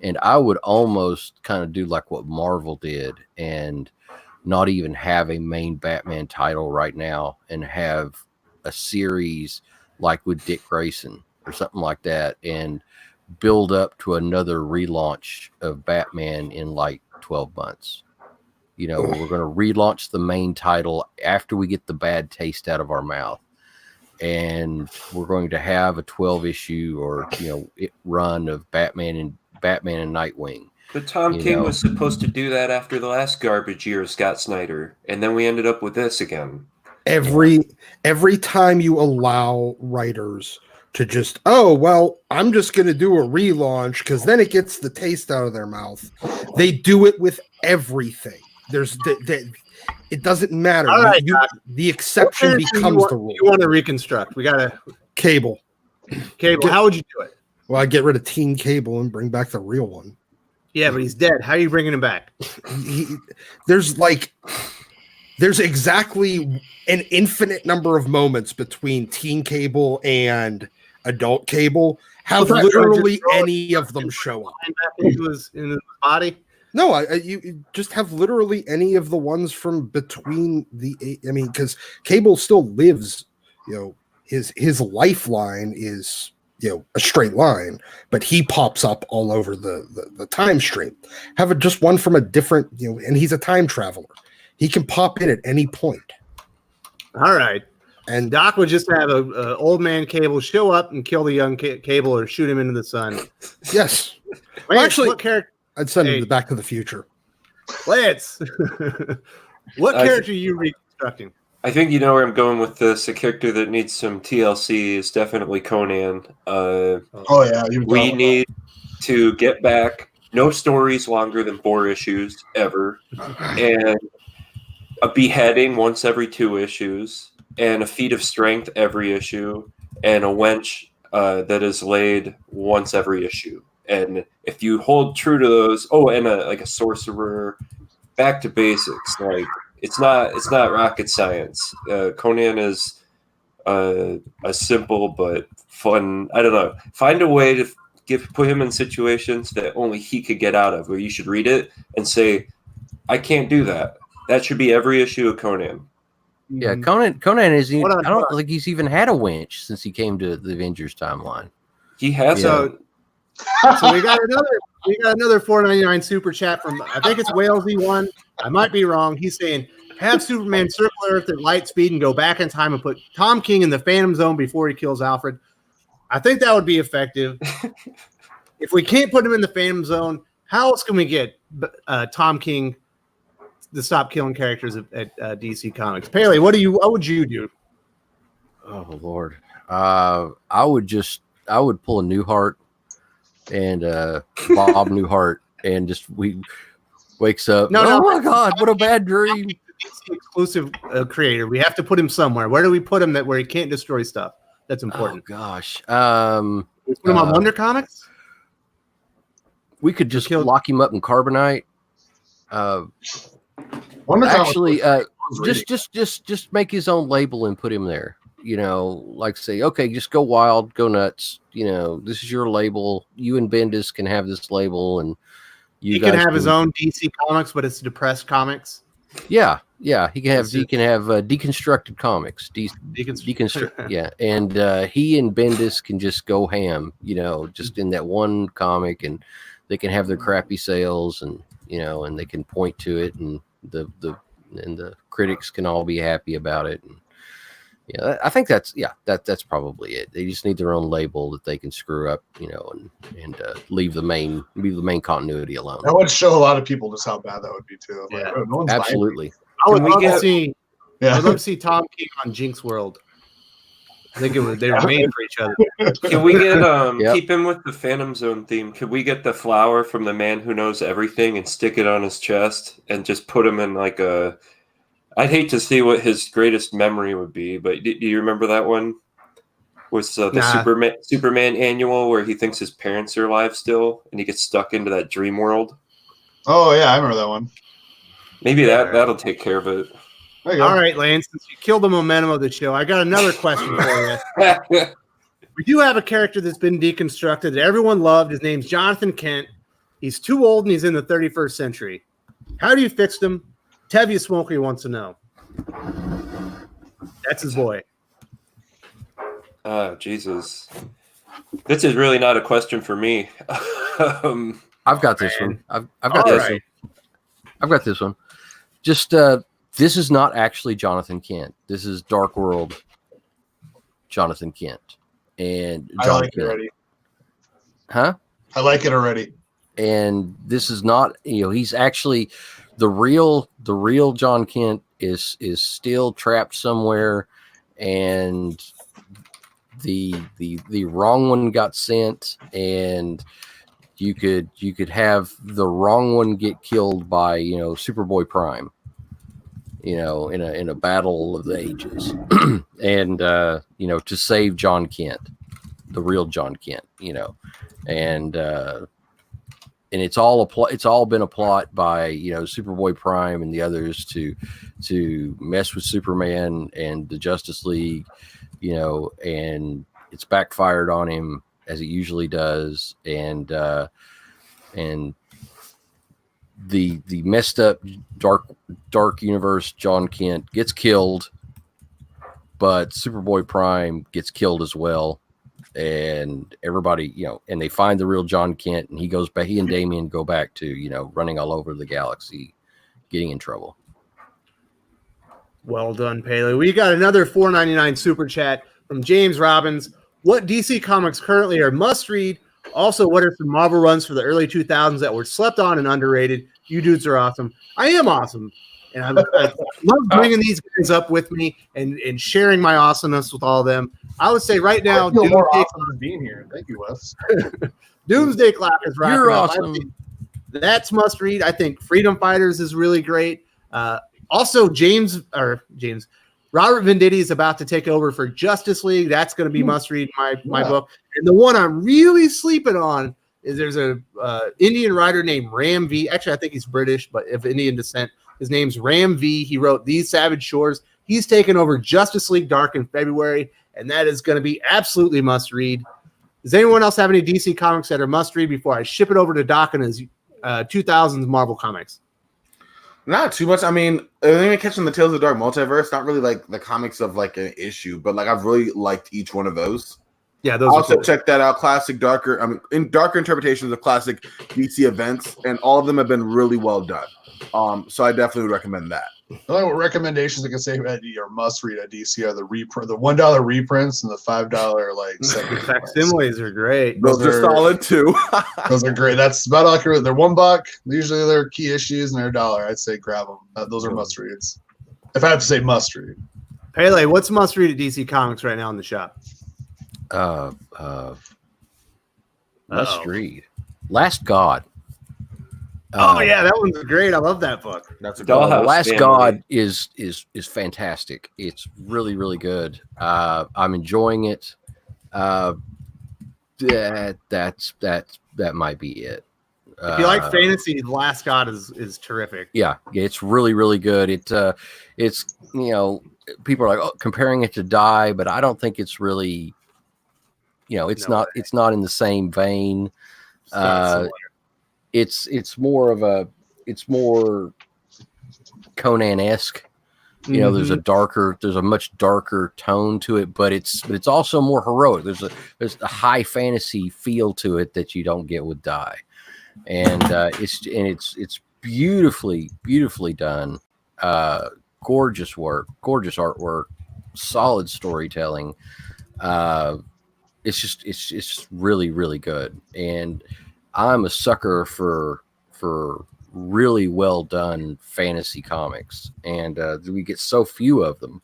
And I would almost kind of do like what Marvel did and not even have a main Batman title right now, and have a series like with Dick Grayson or something like that, and build up to another relaunch of Batman in like 12 months. We're going to relaunch the main title after we get the bad taste out of our mouth. And we're going to have a 12 issue or, run of Batman and Nightwing. But Tom King was supposed to do that after the last garbage year of Scott Snyder, and then we ended up with this again. Every time you allow writers to just, I'm just going to do a relaunch because then it gets the taste out of their mouth. They do it with everything. It doesn't matter. All right, the exception becomes the rule. You want to reconstruct? We got to Cable. How would you do it? Well, I get rid of Teen Cable and bring back the real one. Yeah, but he's dead. How are you bringing him back? There's exactly an infinite number of moments between Teen Cable and Adult Cable. Have literally any of them show up. In his body? No, you just have literally any of the ones from between because Cable still lives. His lifeline is a straight line, but he pops up all over the time stream. Have just one from a different, and he's a time traveler. He can pop in at any point. All right. And Doc would just have a old man Cable show up and kill the young Cable or shoot him into the sun. Yes. Well, actually, what character? I'd send him to Back to the Future. Lance, what character are you reconstructing? I think you know where I'm going with this. A character that needs some TLC is definitely Conan. We need to get back. No stories longer than 4 issues ever, and a beheading once every 2 issues, and a feat of strength every issue, and a wench that is laid once every issue. And if you hold true to those, and a sorcerer, back to basics. Like it's not rocket science. Conan is a simple but fun. I don't know. Find a way to put him in situations that only he could get out of, where you should read it and say, "I can't do that." That should be every issue of Conan. Yeah, Conan is. I don't think he's even had a winch since he came to the Avengers timeline. He has. So we got another $4.99 super chat from, I think it's Walesy1. I might be wrong. He's saying, have Superman circle Earth at light speed and go back in time and put Tom King in the Phantom Zone before he kills Alfred. I think that would be effective. If we can't put him in the Phantom Zone, how else can we get Tom King to stop killing characters at DC Comics? Paley, what would you do? Oh Lord, I would pull a Newhart and Bob Newhart, and just wakes up. Oh my God, what a bad dream! DC exclusive creator. We have to put him somewhere. Where do we put him where he can't destroy stuff? That's important. Oh gosh, we put him on Wonder Comics. We could just lock him up in carbonite. Actually, just make his own label and put him there. You know, like say, okay, just go wild, go nuts. You know, this is your label. You and Bendis can have this label, and he can have his own DC Comics, but it's depressed comics. Yeah, he can have deconstructed comics. Deconstruct. Yeah, and he and Bendis can just go ham. You know, just in that one comic, and they can have their crappy sales, and and they can point to it, and the critics can all be happy about it. And yeah, I think that's probably it. They just need their own label that they can screw up, and leave the main continuity alone. That would show a lot of people just how bad that would be too. Yeah, no one's absolutely. I would love to see Tom King on Jinx World. I think they were made for each other. Can we get keep him with the Phantom Zone theme? Could we get the flower from the man who knows everything and stick it on his chest and just put him in like a? I'd hate to see what his greatest memory would be, but do you remember that one? Was the Superman annual where he thinks his parents are alive still and he gets stuck into that dream world? Oh yeah, I remember that one. Maybe that'll take care of it. All right, Lance, since you killed the momentum of the show, I got another question for you. We do have a character that's been deconstructed that everyone loved. His name's Jonathan Kent. He's too old and he's in the 31st century. How do you fix him? Tevye Smokey wants to know. That's his boy. Oh, Jesus. This is really not a question for me. I've got this one. I've got this one. I've got this one. Just this is not actually Jonathan Kent. This is Dark World Jonathan Kent. And I like it already. Huh? I like it already. And this is not, he's actually the real John Kent is still trapped somewhere, and the wrong one got sent, and you could have the wrong one get killed by Superboy Prime, in a battle of the ages, and to save John Kent, the real John Kent, and it's all been a plot by Superboy Prime and the others to mess with Superman and the Justice League, and it's backfired on him as it usually does, and the messed up dark universe John Kent gets killed, but Superboy Prime gets killed as well. And everybody, and they find the real John Kent, and he goes back. He and Damian go back to, running all over the galaxy, getting in trouble. Well done, Paley. We got another $4.99 super chat from James Robbins. What DC comics currently are must read? Also, what are some Marvel runs for the early 2000s that were slept on and underrated? You dudes are awesome. I am awesome. And I love bringing these guys up with me and sharing my awesomeness with all of them. I would say right now, more awesome than being here. Thank you, Wes. Doomsday Clock is wrapping You're up. awesome. That's must read. I think Freedom Fighters is really great. Also, Robert Venditti is about to take over for Justice League. That's going to be must read my book. And the one I'm really sleeping on is there's a Indian writer named Ram V. Actually, I think he's British, but of Indian descent. His name's Ram V. He wrote These Savage Shores. He's taken over Justice League Dark in February, and that is going to be absolutely must read. Does anyone else have any DC comics that are must read before I ship it over to Doc and his 2000s Marvel comics? Not too much. I mean, I'm catching the Tales of the Dark Multiverse. Not really like the comics of like an issue, but like I've really liked each one of those. Yeah, those. Also, cool. check that out. Classic darker. I mean, in darker interpretations of classic DC events, and all of them have been really well done. So I definitely would recommend that. The only recommendations I can say or must read at DC are the $1 reprints and the $5 like second facsimiles are great. Those are solid too. Those are great. That's about all I can read. They're $1. Usually they're key issues and they're $1. I'd say grab them. Those are must reads. If I have to say must read. Pele, what's must read at DC Comics right now in the shop? Must read. Last God. Yeah, that one's great. I love that book. That's a Dollhouse Last Family. God is fantastic. It's really, really good. I'm enjoying it. That might be it. If you like fantasy, Last God is terrific. Yeah, it's really, really good. It's people are like comparing it to Die, but I don't think it's really, it's not in the same vein. It's more Conan-esque. There's a much darker tone to it, but it's also more heroic. There's a high fantasy feel to it that you don't get with Die, and it's beautifully done. Gorgeous work, gorgeous artwork, solid storytelling. It's just really, really good, and I'm a sucker for really well done fantasy comics, and we get so few of them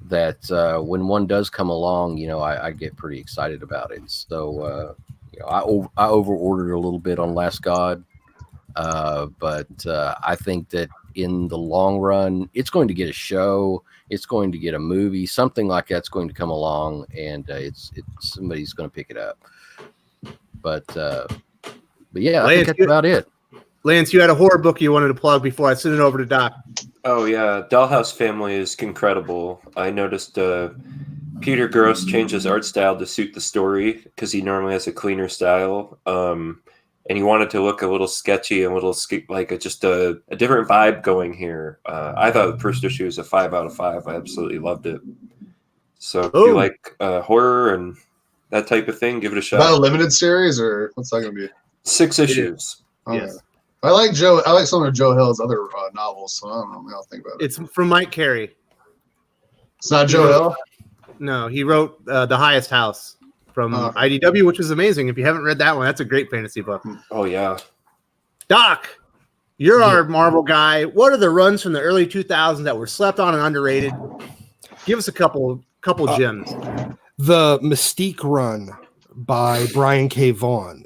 that when one does come along, I get pretty excited about it. So I over ordered a little bit on Last God, but I think that in the long run, it's going to get a show, it's going to get a movie, something like that's going to come along, and it's somebody's going to pick it up. But yeah, I think that's about it. Lance, you had a horror book you wanted to plug before I send it over to Doc. Oh yeah, Dollhouse Family is incredible. I noticed Peter Gross changed his art style to suit the story because he normally has a cleaner style, and he wanted to look a little sketchy and a little like just a different vibe going here. I thought the first issue was a 5 out of 5. I absolutely loved it. So if you like horror and that type of thing, give it a shot. Is that a limited series or what's that going to be? 6 issues. Yes. I like some of Joe Hill's other novels, so I don't know. I'll think about it. It's from Mike Carey. It's not Joe Hill? No, he wrote The Highest House from IDW, which is amazing. If you haven't read that one, that's a great fantasy book. Oh, yeah. Doc, you're our Marvel guy. What are the runs from the early 2000s that were slept on and underrated? Give us a couple gems. The Mystique run by Brian K. Vaughan.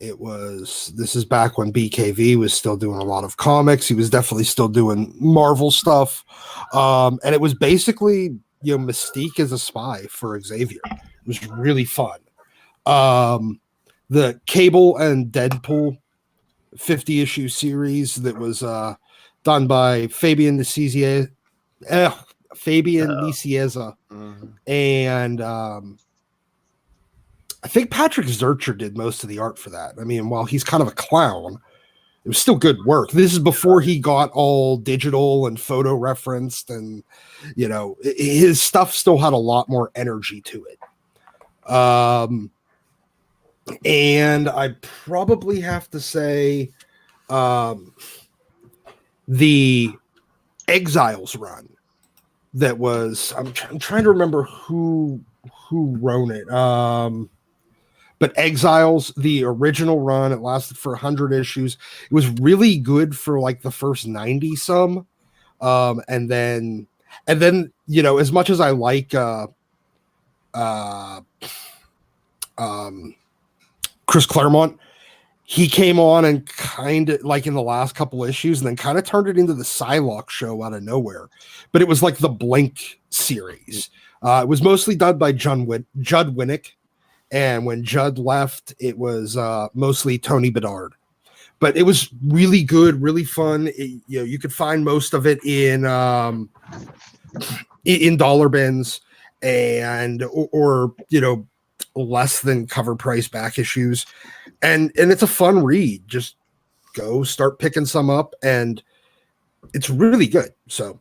This is back when BKV was still doing a lot of comics. He was definitely still doing Marvel stuff. And it was basically, Mystique as a spy for Xavier. It was really fun. The Cable and Deadpool 50-issue series that was done by Fabian Nicieza. And I think Patrick Zurcher did most of the art for that. I mean, while he's kind of a clown, it was still good work. This is before he got all digital and photo referenced, and his stuff still had a lot more energy to it. And I probably have to say the Exiles run that was I'm trying to remember who wrote it. But Exiles, the original run, it lasted for 100 issues. It was really good for like the first 90 some. And then, as much as I like Chris Claremont, he came on and kind of like in the last couple issues and then kind of turned it into the Psylocke show out of nowhere. But it was like the Blink series. It was mostly done by Judd Winnick. And when Judd left, it was mostly Tony Bedard. But it was really good, really fun. You could find most of it in dollar bins and or less than cover price back issues, and it's a fun read. Just go start picking some up, and it's really good. So,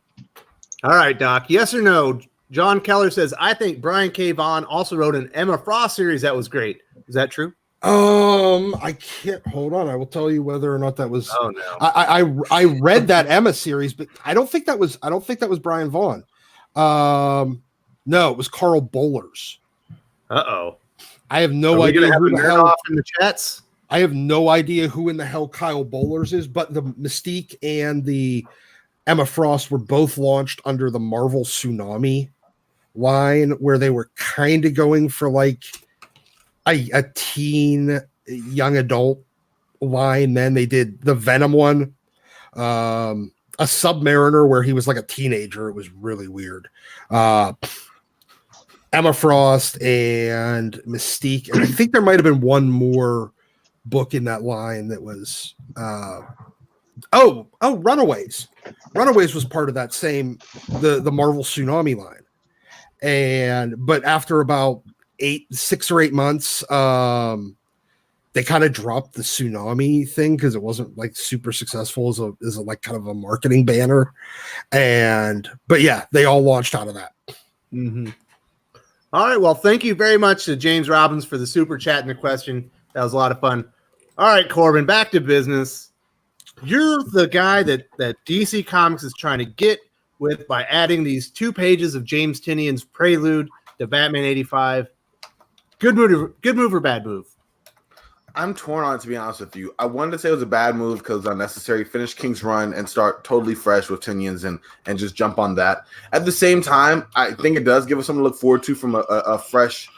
all right, Doc. Yes or no? John Keller says, I think Brian K. Vaughan also wrote an Emma Frost series that was great. Is that true? I can't hold on. I will tell you whether or not that was. Oh no. I read that Emma series, but I don't think that was Brian Vaughan. No, it was Carl Bollers. Uh-oh. I have no idea who the hell off in the chats. I have no idea who in the hell Kyle Bollers is, but the Mystique and the Emma Frost were both launched under the Marvel Tsunami line, where they were kind of going for like a teen young adult line. Then they did the Venom one, a Submariner where he was like a teenager. It was really weird. Emma Frost and Mystique, and I think there might have been one more book in that line that was Runaways. Runaways was part of that same the Marvel Tsunami line. But after about 6 or 8 months, they kind of dropped the Tsunami thing because it wasn't like super successful as a like kind of a marketing banner. But yeah, they all launched out of that. Mm-hmm. All right. Well, thank you very much to James Robbins for the super chat and the question. That was a lot of fun. All right, Corbin, back to business. You're the guy that DC Comics is trying to get with by adding these 2 pages of James Tynion's prelude to Batman 85. Good move or bad move? I'm torn on it, to be honest with you. I wanted to say it was a bad move because unnecessary. Finish King's Run and start totally fresh with Tynion's and just jump on that. At the same time, I think it does give us something to look forward to from a fresh,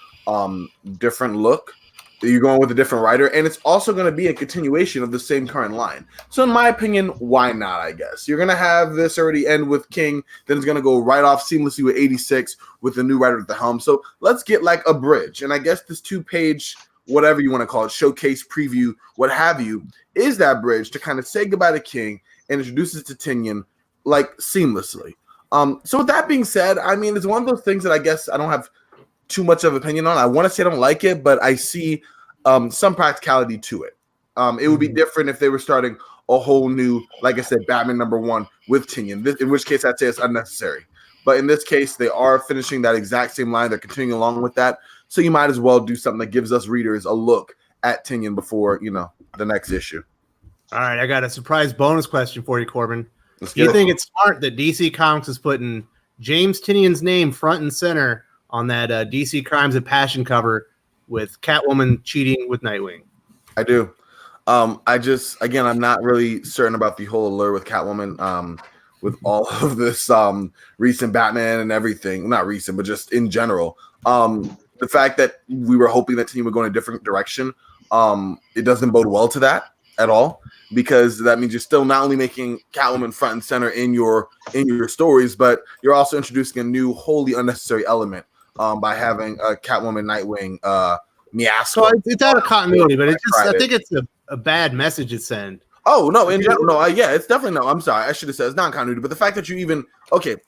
different look. You're going with a different writer, and it's also going to be a continuation of the same current line. So in my opinion, why not, I guess? You're going to have this already end with King, then it's going to go right off seamlessly with 86 with the new writer at the helm. So let's get like a bridge. And I guess this 2-page, whatever you want to call it, showcase, preview, what have you, is that bridge to kind of say goodbye to King and introduce it to Tynion like seamlessly. So with that being said, I mean, it's one of those things that I guess I don't have too much of an opinion on. I want to say I don't like it, but I see some practicality to it. It would be different if they were starting a whole new, like I said, Batman #1 with Tynion, in which case I'd say it's unnecessary. But in this case, they are finishing that exact same line. They're continuing along with that. So you might as well do something that gives us readers a look at Tynion before, the next issue. All right, I got a surprise bonus question for you, Corbin. Do you think it's smart that DC Comics is putting James Tynion's name front and center on that DC Crimes and Passion cover with Catwoman cheating with Nightwing? I do. I'm not really certain about the whole allure with Catwoman, with all of this recent Batman and everything. Not recent, but just in general. The fact that we were hoping that Tynion would go in a different direction, it doesn't bode well to that at all, because that means you're still not only making Catwoman front and center in your stories, but you're also introducing a new wholly unnecessary element by having a Catwoman Nightwing Miasco. So it's out of continuity, but I think it's a bad message it sends. Oh no, in general, no, yeah, it's definitely no. I'm sorry, I should have said it's not in continuity, but the fact that you even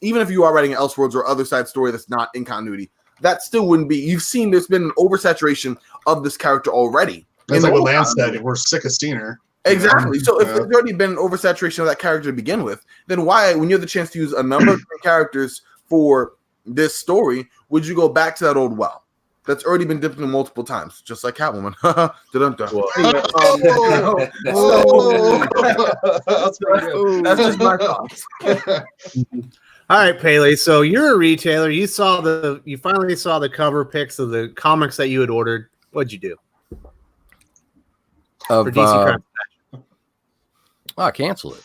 if you are writing an Elseworlds or other side story that's not in continuity, that still wouldn't be. You've seen there's been an oversaturation of this character already. It's like what Lance said. We're sick of seeing her. Exactly. So if there's already been an oversaturation of that character to begin with, then why, when you have the chance to use a number of different characters for this story, would you go back to that old well? That's already been dipped in multiple times, just like Catwoman. That's just my thoughts. All right, Pele. So you're a retailer. You finally saw the cover pics of the comics that you had ordered. What'd you do? For DC Crime. I canceled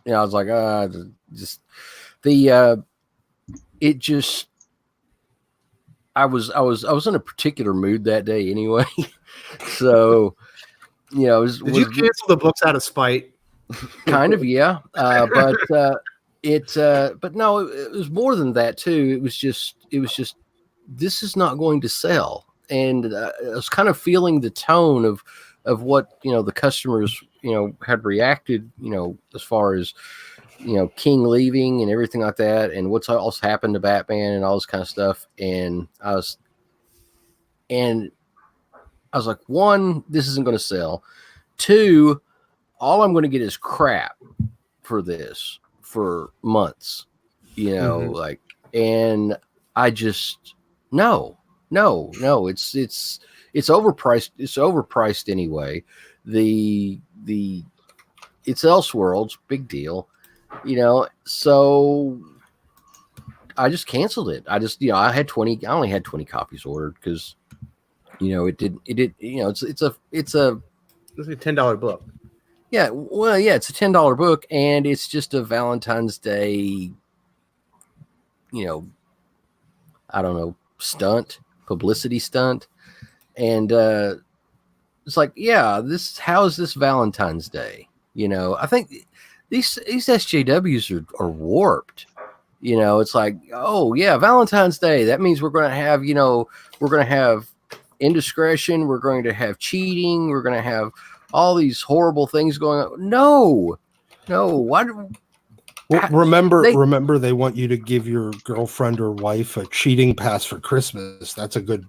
it. I was like, I was in a particular mood that day anyway. So, did you cancel the books out of spite? Kind of, yeah. But no, it was more than that too. It was just, this is not going to sell. and I was kind of feeling the tone of what the customers had reacted as far as King leaving and everything like that, and what's else happened to Batman and all this kind of stuff. And I was like, one, this isn't going to sell. Two, all I'm going to get is crap for this for months, like, and I just no, it's overpriced. It's overpriced anyway. It's Elseworlds, big deal, so I just canceled it. I just, I only had 20 copies ordered because, it's a $10 book. Yeah. Well, yeah, it's a $10 book and it's just a Valentine's Day, I don't know, publicity stunt. And, it's like, yeah, how is this Valentine's Day? I think these SJWs are warped. It's like, oh yeah, Valentine's Day. That means we're going to have indiscretion. We're going to have cheating. We're going to have all these horrible things going on. No. Why? Well, remember, they want you to give your girlfriend or wife a cheating pass for Christmas. That's a good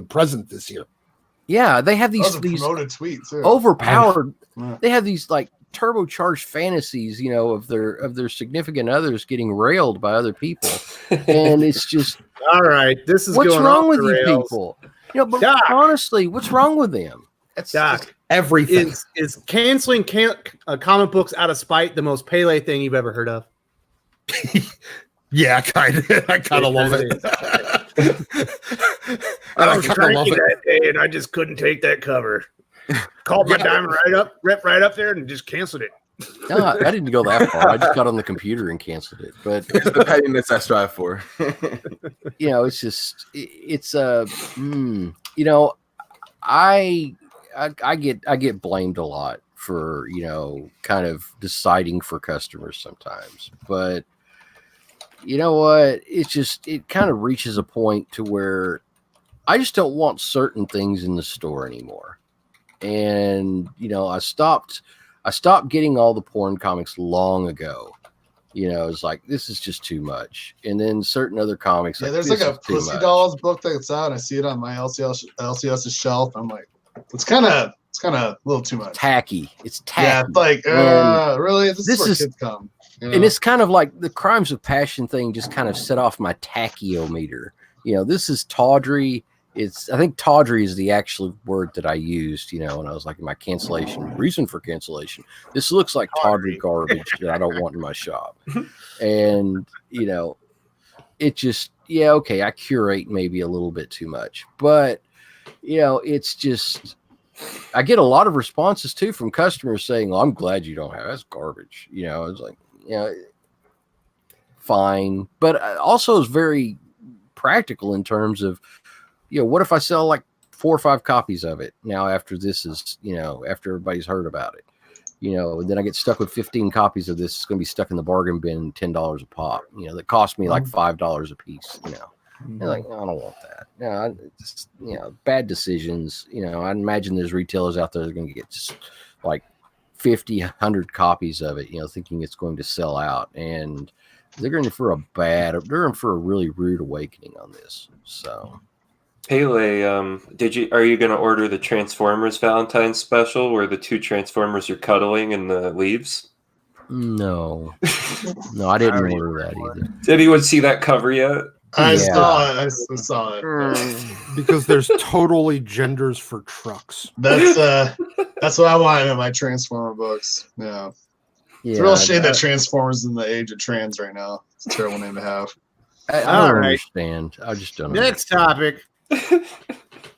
present this year. Yeah, they have these promoted tweets too. Overpowered. They have these like turbocharged fantasies, of their significant others getting railed by other people, and it's just all right. This is what's going wrong with these people? But Doc, honestly, what's wrong with them? Doc, everything is canceling comic books out of spite the most Pele thing you've ever heard of? Yeah, I kind of love it. I was drinking that day, and I just couldn't take that cover. Called my diamond rep right up there, and just canceled it. No, I didn't go that far. I just got on the computer and canceled it. But it's the pettiness I strive for. It's just I get blamed a lot for kind of deciding for customers sometimes, but you know what? It kind of reaches a point to where I just don't want certain things in the store anymore. And, I stopped getting all the porn comics long ago. It's like, this is just too much. And then certain other comics. Yeah, there's like a Pussy Dolls book that's out. I see it on my LCS's shelf. I'm like, it's kind of a little too much. Tacky. It's tacky. Yeah, it's like, really? This is where kids come. And it's kind of like the Crimes of Passion thing just kind of set off my tachyometer. This is tawdry. I think tawdry is the actual word that I used, when I was like in my reason for cancellation. This looks like tawdry garbage that I don't want in my shop. And, it just, okay, I curate maybe a little bit too much. But, it's just, I get a lot of responses too from customers saying, well, I'm glad you don't have that's garbage. It's like, fine. But also it's very practical in terms of, what if I sell like 4 or 5 copies of it now after this is, after everybody's heard about it, and then I get stuck with 15 copies of this. It's going to be stuck in the bargain bin, $10 a pop, that cost me like $5 a piece, And like, I don't want that. Bad decisions. I imagine there's retailers out there that are going to get just like 50, 100 copies of it, thinking it's going to sell out, and they're in for a really rude awakening on this. So, Pele, are you going to order the Transformers Valentine's special where the 2 Transformers are cuddling in the leaves? No, I didn't order that either. Did anyone see that cover yet? I saw it. I saw it. Because there's totally genders for trucks. That's what I wanted in my Transformer books. Yeah. It's a real shame that Transformers in the age of trans right now. It's a terrible name to have. I don't understand. I just don't. Next topic.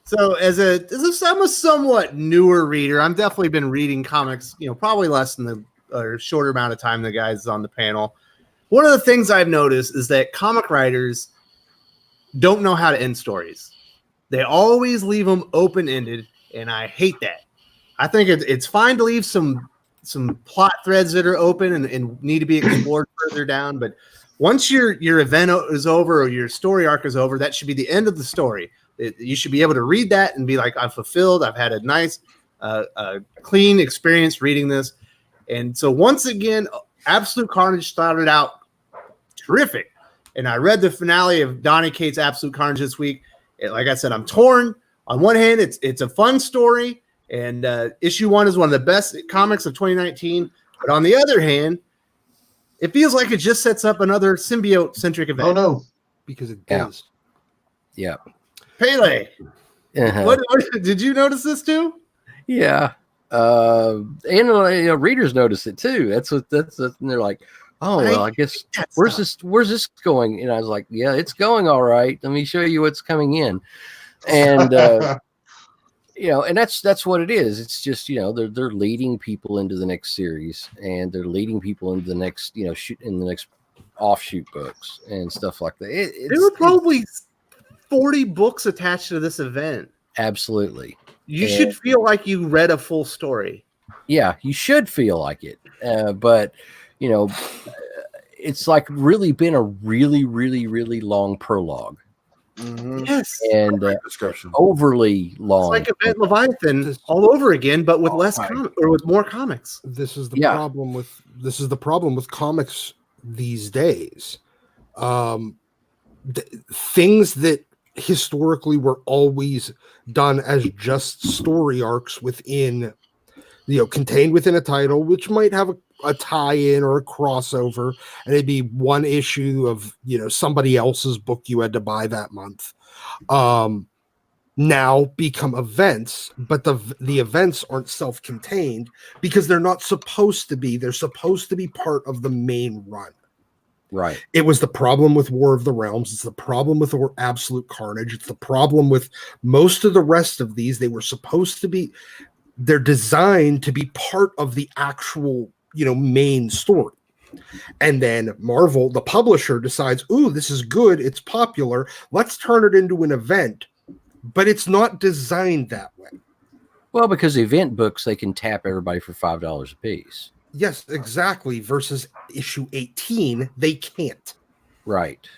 So as I'm a somewhat newer reader, I've definitely been reading comics, probably less than a shorter amount of time the guys on the panel. One of the things I've noticed is that comic writers don't know how to end stories. They always leave them open-ended, and I hate that. I think it's fine to leave some plot threads that are open and need to be explored further down, but once your event is over or your story arc is over, that should be the end of the story. You should be able to read that and be like, I'm fulfilled. I've had a nice, clean experience reading this. And so once again, Absolute Carnage started out terrific. And I read the finale of Donny Cates' Absolute Carnage this week. And like I said, I'm torn. On one hand, it's a fun story, and issue 1 is one of the best comics of 2019. But on the other hand, it feels like it just sets up another symbiote-centric event. Oh no, because it Yeah. does. Yeah. Pele, Uh-huh. what did you notice this too? Yeah. And readers notice it too. That's and they're like, oh, well, I guess where's this going? And I was like, yeah, it's going all right. Let me show you what's coming in. And and that's what it is. It's just, they're leading people into the next series, and they're leading people into the next, shoot in the next offshoot books and stuff like that. There were probably 40 books attached to this event. Absolutely. You should feel like you read a full story. Yeah, you should feel like it. But, it's like really been a really, really, really long prologue. Mhm. Yes. And Description. overly long. It's like Event Leviathan all over again, but with less or with more comics. This is the Yeah. problem with comics these days. Things that historically were always done as just story arcs within, contained within a title, which might have a tie-in or a crossover, and it'd be one issue of somebody else's book you had to buy that month. Now become events, but the events aren't self-contained because they're not supposed to be. They're supposed to be part of the main run. Right. It was the problem with War of the Realms. It's the problem with Absolute Carnage. It's the problem with most of the rest of these. They were supposed to be. They're designed to be part of the actual main story. And then Marvel, the publisher, decides, ooh, this is good, it's popular, let's turn it into an event. But it's not designed that way. Well, because event books, they can tap everybody for $5 a piece. Yes, exactly. Versus issue 18, they can't. Right.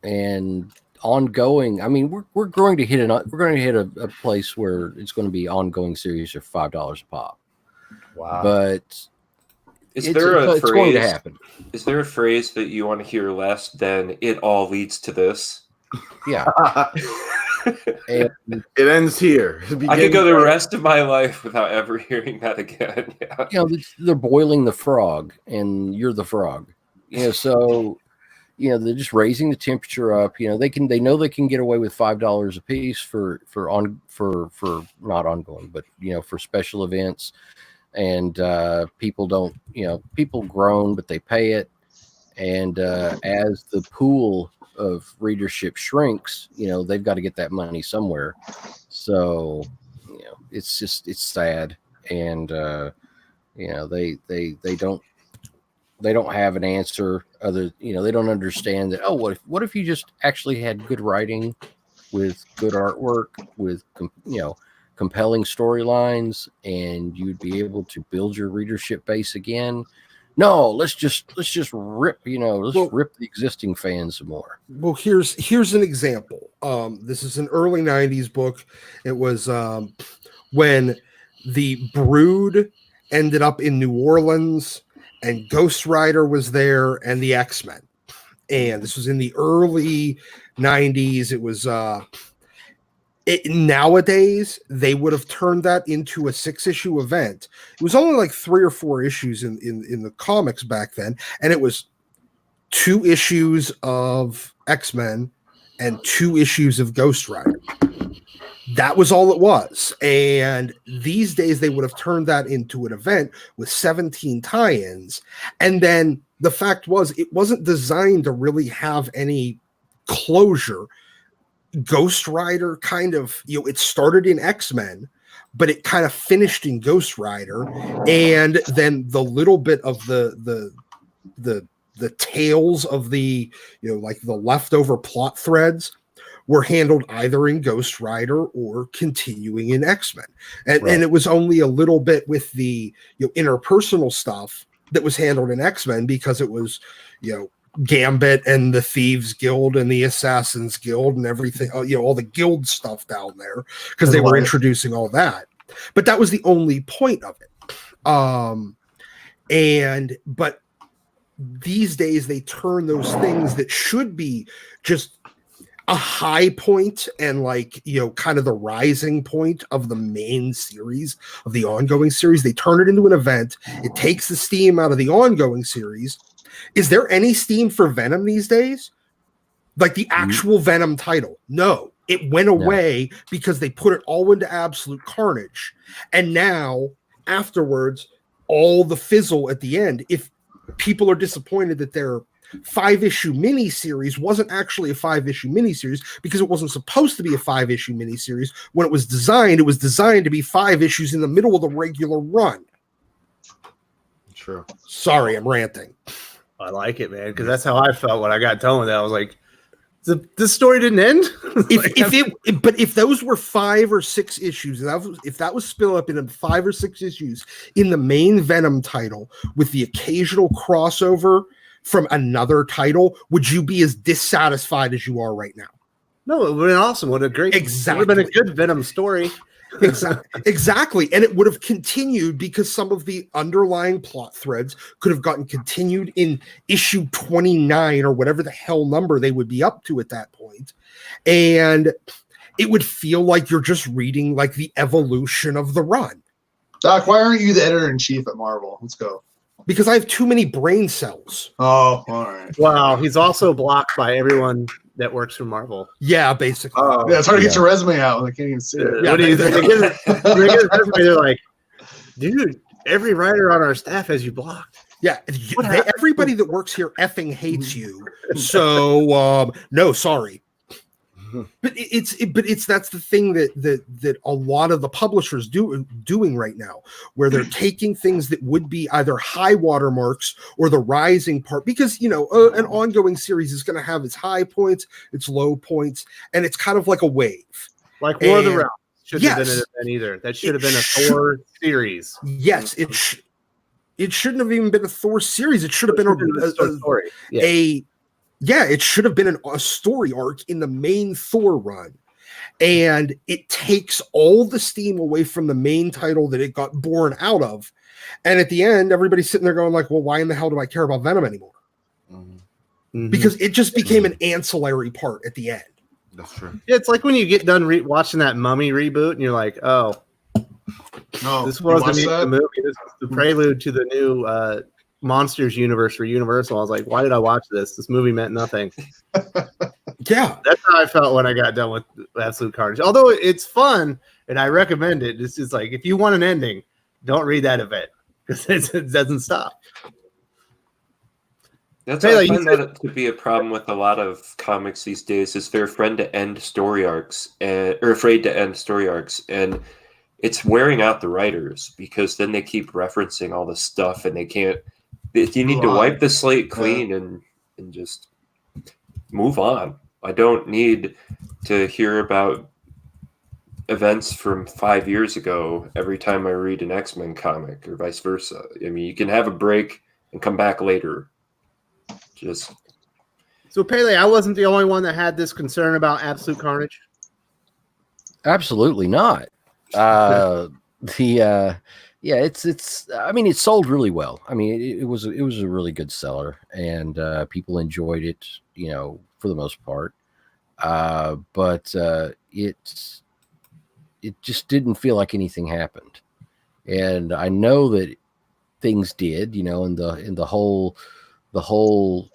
And ongoing, I mean, we're going to hit a place where it's going to be ongoing series of $5 a pop. Wow. But Is there a it's going to phrase? happen. Is there a phrase that you want to hear less than "it all leads to this"? Yeah. And It ends here. I could go the rest of my life without ever hearing that again. Yeah. they're boiling the frog, and you're the frog. So they're just raising the temperature up. They know they can get away with $5 a piece for not ongoing, but for special events. And people don't, people groan, but they pay it. And as the pool of readership shrinks, they've got to get that money somewhere. So, it's sad. And they don't have an answer other, they don't understand that. Oh, what if you just actually had good writing with good artwork, with compelling storylines, and you'd be able to build your readership base again? No, let's just rip, rip the existing fans some more. Well, here's an example. This is an early 90s book. It was when the Brood ended up in New Orleans, and Ghost Rider was there, and the X-Men. And this was in the early 90s. It was nowadays they would have turned that into a 6-issue event. It was only like 3 or 4 issues in the comics back then, and it was 2 issues of X-Men and 2 issues of Ghost Rider. That was all it was. And these days they would have turned that into an event with 17 tie-ins. And then the fact was, it wasn't designed to really have any closure. Ghost Rider kind of, it started in X-Men, but it kind of finished in Ghost Rider, and then the little bit of the tails of the, like the leftover plot threads were handled either in Ghost Rider or continuing in X-Men. And, Right. and it was only a little bit with the interpersonal stuff that was handled in X-Men because it was, Gambit and the Thieves Guild and the Assassins Guild and everything, all the guild stuff down there, because they were introducing all that. But that was the only point of it. But these days they turn those things that should be just a high point and kind of the rising point of the main series, of the ongoing series, they turn it into an event. It takes the steam out of the ongoing series. Is there any steam for Venom these days? Like the actual Venom title? No, it went away because they put it all into Absolute Carnage. And now afterwards, all the fizzle at the end, if people are disappointed that their 5-issue miniseries wasn't actually a 5-issue miniseries because it wasn't supposed to be a 5-issue miniseries. When it was designed to be 5 issues in the middle of the regular run. True. Sorry, I'm ranting. I like it, man, because that's how I felt when I got done with it. I was like, this story didn't end? If those were 5 or 6 issues, if that was split up into 5 or 6 issues in the main Venom title with the occasional crossover from another title, would you be as dissatisfied as you are right now? No, it would have been awesome. What a great, exactly. It would have been a good Venom story. Exactly. And it would have continued because some of the underlying plot threads could have gotten continued in issue 29 or whatever the hell number they would be up to at that point. And it would feel like you're just reading like the evolution of the run. Doc, why aren't you the editor-in-chief at Marvel? Let's go. Because I have too many brain cells. Oh, all right. Wow. He's also blocked by everyone that works for Marvel. Yeah, basically. Yeah, it's hard to get your resume out when they can't even see it. Yeah, what do you think? They get his resume, they're like, dude, every writer on our staff has you blocked. Yeah, everybody that works here effing hates you. So no, sorry. But that's the thing that a lot of the publishers doing right now, where they're taking things that would be either high watermarks or the rising part, because an ongoing series is going to have its high points, its low points, and it's kind of like a wave. Like War of the Realms shouldn't have been an event either. That should have been a Thor series. Yes, it shouldn't have even been a Thor series. It should have been a story. It should have been a story arc in the main Thor run. And it takes all the steam away from the main title that it got born out of. And at the end, everybody's sitting there going like, well, why in the hell do I care about Venom anymore? Mm-hmm. Because it just became an ancillary part at the end. That's true. Yeah, it's like when you get done watching that Mummy reboot and you're like, oh, this was the movie. This is the prelude to the new Monsters universe for Universal. I was like, why did I watch this? This movie meant nothing. Yeah, that's how I felt when I got done with Absolute Carnage. Although it's fun and I recommend it. It's just like, if you want an ending, don't read that event because it doesn't stop. That's why I find that to be a problem with a lot of comics these days. Is they're afraid to end story arcs, and it's wearing out the writers because then they keep referencing all this stuff and they can't. You need to wipe the slate clean and just move on. I don't need to hear about events from 5 years ago every time I read an X-Men comic or vice versa. I mean, you can have a break and come back later. So Pele, I wasn't the only one that had this concern about Absolute Carnage. Absolutely not. It's I mean, it sold really well. I mean, it was a really good seller, and people enjoyed it, for the most part. But it just didn't feel like anything happened. And I know that things did, in the whole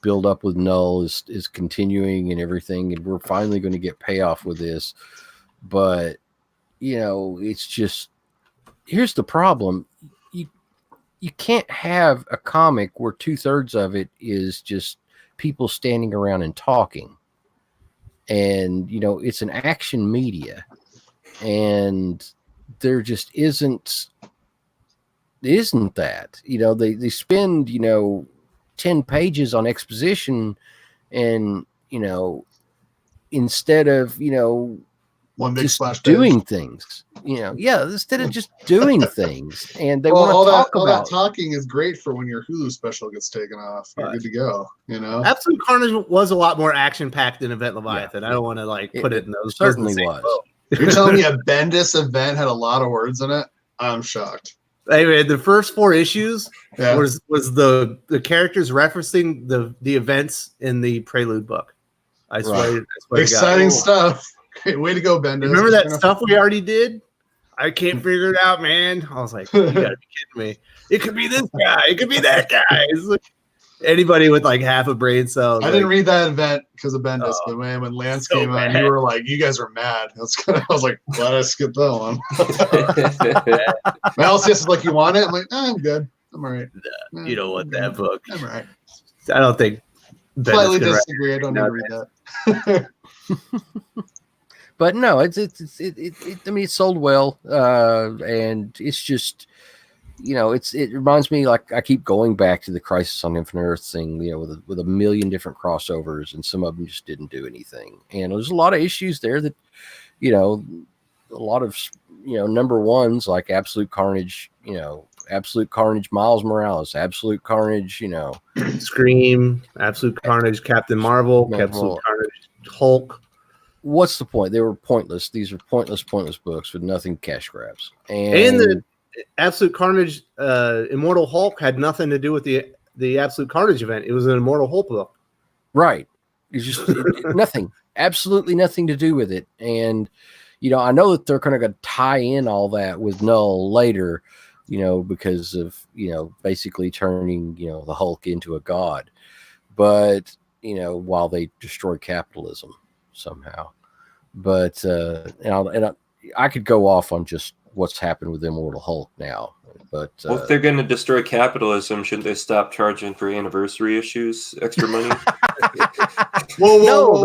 build up with Null is continuing and everything, and we're finally going to get payoff with this. But it's just, here's the problem. You can't have a comic where 2/3 of it is just people standing around and talking. And, it's an action media, and there just isn't that, they spend, 10 pages on exposition, and, instead of, One big just splash page. doing things. Instead of just doing things, and they Well, want to talk all about. that talking is great for when your Hulu special gets taken off. You're good to go. Absolute Carnage was a lot more action packed than Event Leviathan. I don't want to put it in those. Certainly was. You're telling me a Bendis event had a lot of words in it? I'm shocked. Anyway, the first 4 issues Yeah. was the characters referencing the events in the Prelude book. I swear. Exciting stuff. Great way to go, Bendis. Remember that stuff we already did? I can't figure it out, man. I was like, you gotta be kidding me. It could be this guy. It could be that guy. It's like, anybody with like half a brain cell. I didn't read that event because of Bendis, but man, when Lance came on, you were like, you guys were mad. I was like, glad I skipped that one. My LCS is like, you want it? I'm like, I'm good. I'm all right. You don't want that book. I'm all right. I don't think. Slightly disagree. I don't need to read that. But no, I mean, it sold well, and it's just, it reminds me, like, I keep going back to the Crisis on Infinite Earth thing, with a million different crossovers, and some of them just didn't do anything. And there's a lot of issues there that, a lot of, number ones like Absolute Carnage, Absolute Carnage, Miles Morales, Absolute Carnage, Scream, Absolute Carnage, Captain Marvel, Absolute Carnage, Hulk. What's the point? They were pointless. These are pointless books with nothing cash grabs. And the Absolute Carnage, Immortal Hulk had nothing to do with the Absolute Carnage event. It was an Immortal Hulk book. Right. It's just nothing. Absolutely nothing to do with it. And, I know that they're going to tie in all that with Null later, because of, basically turning, the Hulk into a god. But, while they destroy capitalism somehow. But I could go off on just what's happened with Immortal Hulk now. But if they're going to destroy capitalism, shouldn't they stop charging for anniversary issues extra money? No,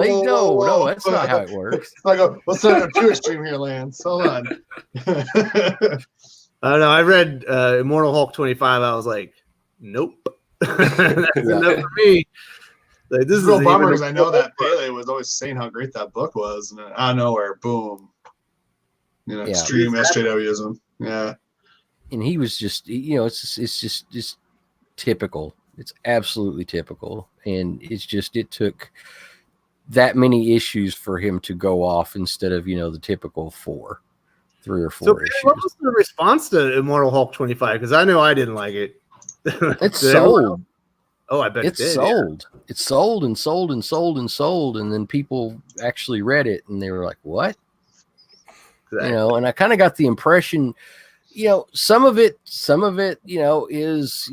that's not how it works. Let's set a pure stream here, Lance. Hold on. I don't know. I read Immortal Hulk 25. I was like, nope. That's enough for me. Like, this is real bummer because I know that Pele was always saying how great that book was, and out of nowhere, boom, extreme SJWism. Yeah, and he was just, it's just typical. It's absolutely typical, and it's just it took that many issues for him to go off instead of the typical 3 or 4 issues. What was the response to Immortal Hulk 25? Because I know I didn't like it. It's sold. Oh, I bet it's it did, sold. Yeah. It's sold and sold and sold and sold, and then people actually read it and they were like, "What?" Exactly. And I kind of got the impression, some of it, is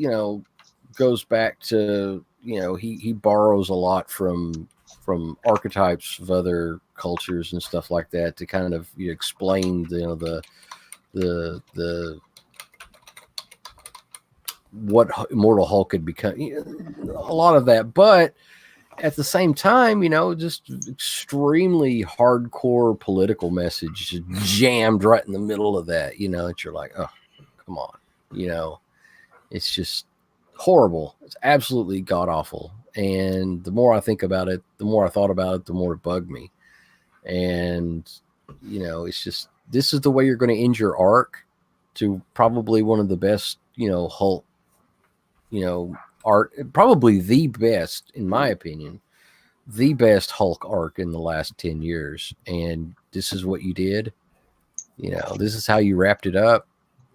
goes back to he borrows a lot from archetypes of other cultures and stuff like that to kind of explain the what Immortal Hulk could become, a lot of that, but at the same time, just extremely hardcore political message jammed right in the middle of that, that you're like, oh, come on, it's just horrible. It's absolutely god awful. And the more I think about it, the more I thought about it, the more it bugged me. And, it's just, this is the way you're going to end your arc to probably one of the best, Hulk, art, probably the best, in my opinion, the best Hulk arc in the last 10 years. And this is what you did. This is how you wrapped it up.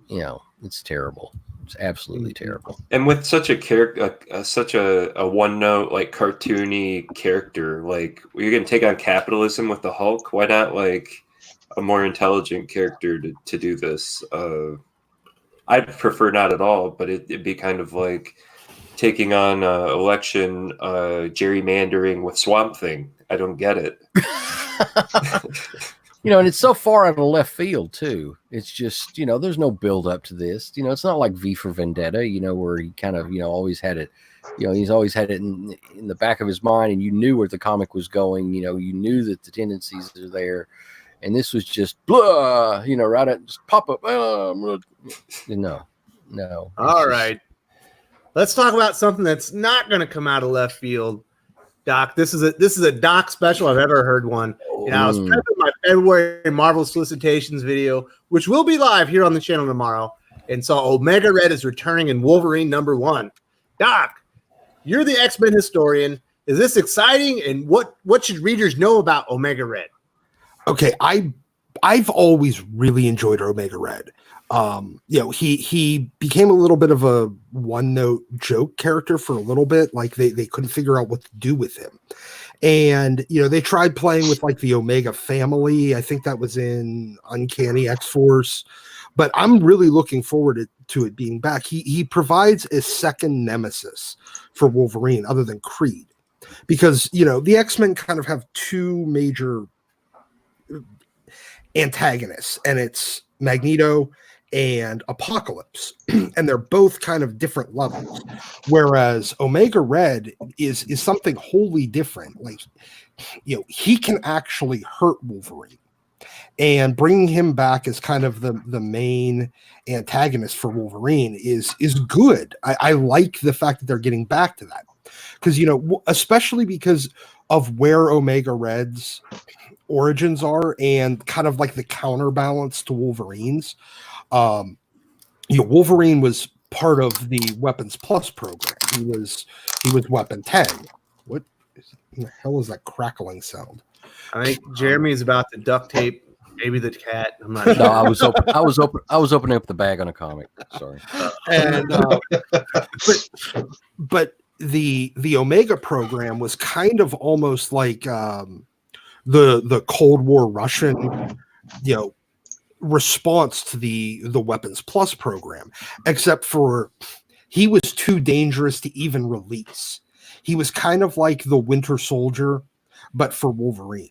It's terrible. It's absolutely terrible. And with such a character, such a one note, like cartoony character, like you're going to take on capitalism with the Hulk. Why not like a more intelligent character to do this? I'd prefer not at all, but it'd be kind of like taking on election gerrymandering with Swamp Thing. I don't get it. And it's so far out of left field too. It's just, there's no build up to this. It's not like V for Vendetta, where he kind of, always had it, he's always had it in the back of his mind, and you knew where the comic was going. You knew that the tendencies are there. And this was just blah, right at just pop up. No. All right. Let's talk about something that's not going to come out of left field. Doc. This is a Doc special I've ever heard one. You know, I was prepping my February Marvel solicitations video, which will be live here on the channel tomorrow, and saw Omega Red is returning in Wolverine #1. Doc, you're the X-Men historian. Is this exciting? And what should readers know about Omega Red? Okay, I've always really enjoyed Omega Red. He became a little bit of a one-note joke character for a little bit. Like they couldn't figure out what to do with him. And, they tried playing with like the Omega family. I think that was in Uncanny X-Force. But I'm really looking forward to it being back. He provides a second nemesis for Wolverine other than Creed. Because, the X-Men kind of have two major antagonists, and it's Magneto and Apocalypse, and they're both kind of different levels, whereas Omega Red is something wholly different. Like, he can actually hurt Wolverine, and bringing him back as kind of the main antagonist for Wolverine is good. I like the fact that they're getting back to that, because especially because of where Omega Red's origins are and kind of like the counterbalance to Wolverine's. Wolverine was part of the Weapons Plus program. He was Weapon 10. What in the hell is that crackling sound? I think Jeremy is about to duct tape maybe the cat. I'm not sure. No, I was opening up the bag on a comic. Sorry. And but the Omega program was kind of almost like the Cold War Russian, response to the Weapons Plus program, except for he was too dangerous to even release. He was kind of like the Winter Soldier, but for Wolverine.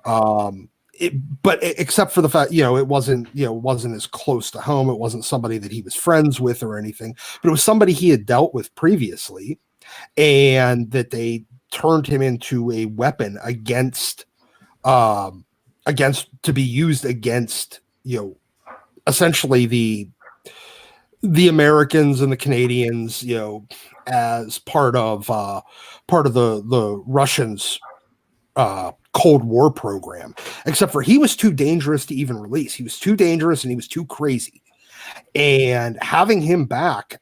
But except for the fact, it wasn't as close to home. It wasn't somebody that he was friends with or anything, but it was somebody he had dealt with previously, and that they turned him into a weapon against to be used against, essentially the Americans and the Canadians, as part of the Russians' Cold War program, except for he was too dangerous to even release. He was too dangerous and he was too crazy. And having him back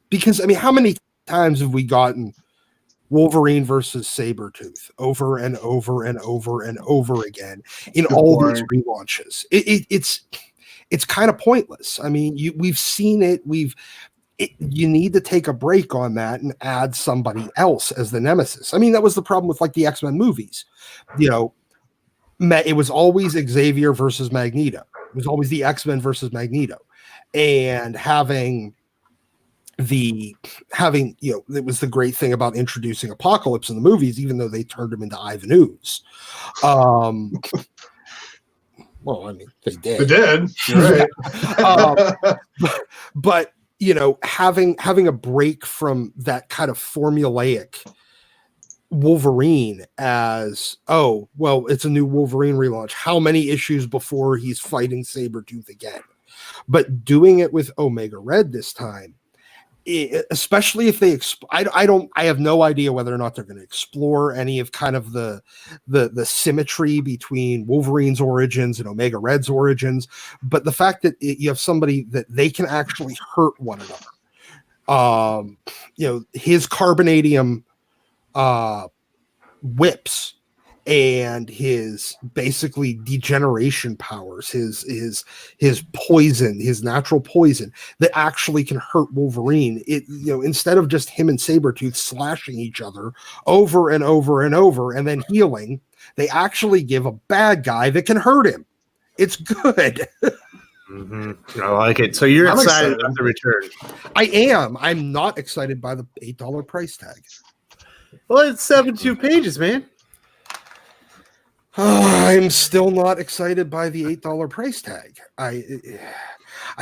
because how many times have we gotten Wolverine versus Sabretooth over and over and over and over again in all these relaunches? It's kind of pointless. We've seen it. You need to take a break on that and add somebody else as the nemesis. That was the problem with like the X-Men movies. It was always Xavier versus Magneto. It was always the X-Men versus Magneto, and it was the great thing about introducing Apocalypse in the movies, even though they turned him into Ivan Ooze. Well, they did. They did. You're right. But having a break from that kind of formulaic Wolverine as, it's a new Wolverine relaunch. How many issues before he's fighting Sabretooth again? But doing it with Omega Red this time, especially if they I have no idea whether or not they're going to explore any of kind of the symmetry between Wolverine's origins and Omega Red's origins, but the fact that you have somebody that they can actually hurt one another, his carbonadium whips and his basically degeneration powers, his poison, his natural poison that actually can hurt Wolverine. Instead of just him and Sabretooth slashing each other over and over and over and then healing, they actually give a bad guy that can hurt him. It's good. Mm-hmm. I like it. So you're excited about the return? I am. I'm not excited by the $8 price tag. Well, it's 72 pages, man. I'm still not excited by the $8 price tag. I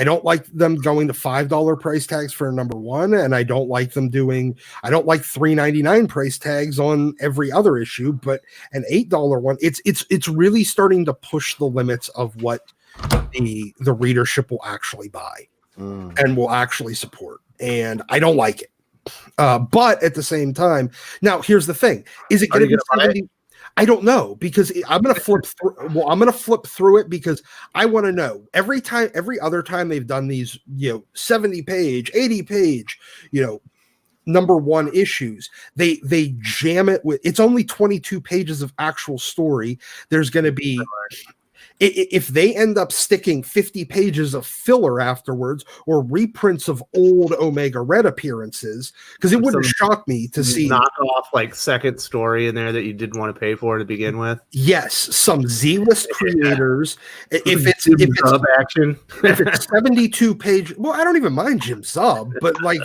don't like them going to $5 price tags for number one, and I don't like $3.99 price tags on every other issue, but an $8 one, it's really starting to push the limits of what the readership will actually buy and will actually support. And I don't like it. But at the same time, now here's the thing: is it going to be 70? I don't know, because I'm going to flip through. Well, I'm going to flip through it because I want to know every other time they've done these, 70-page, 80-page, number one issues, they jam it with. It's only 22 pages of actual story. There's going to be. If they end up sticking 50 pages of filler afterwards or reprints of old Omega Red appearances, because it wouldn't shock me to see knock off like second story in there that you didn't want to pay for to begin with. Yes, some Z-list creators. If it's action, if it's 72 page, well, I don't even mind Jim Zub, but like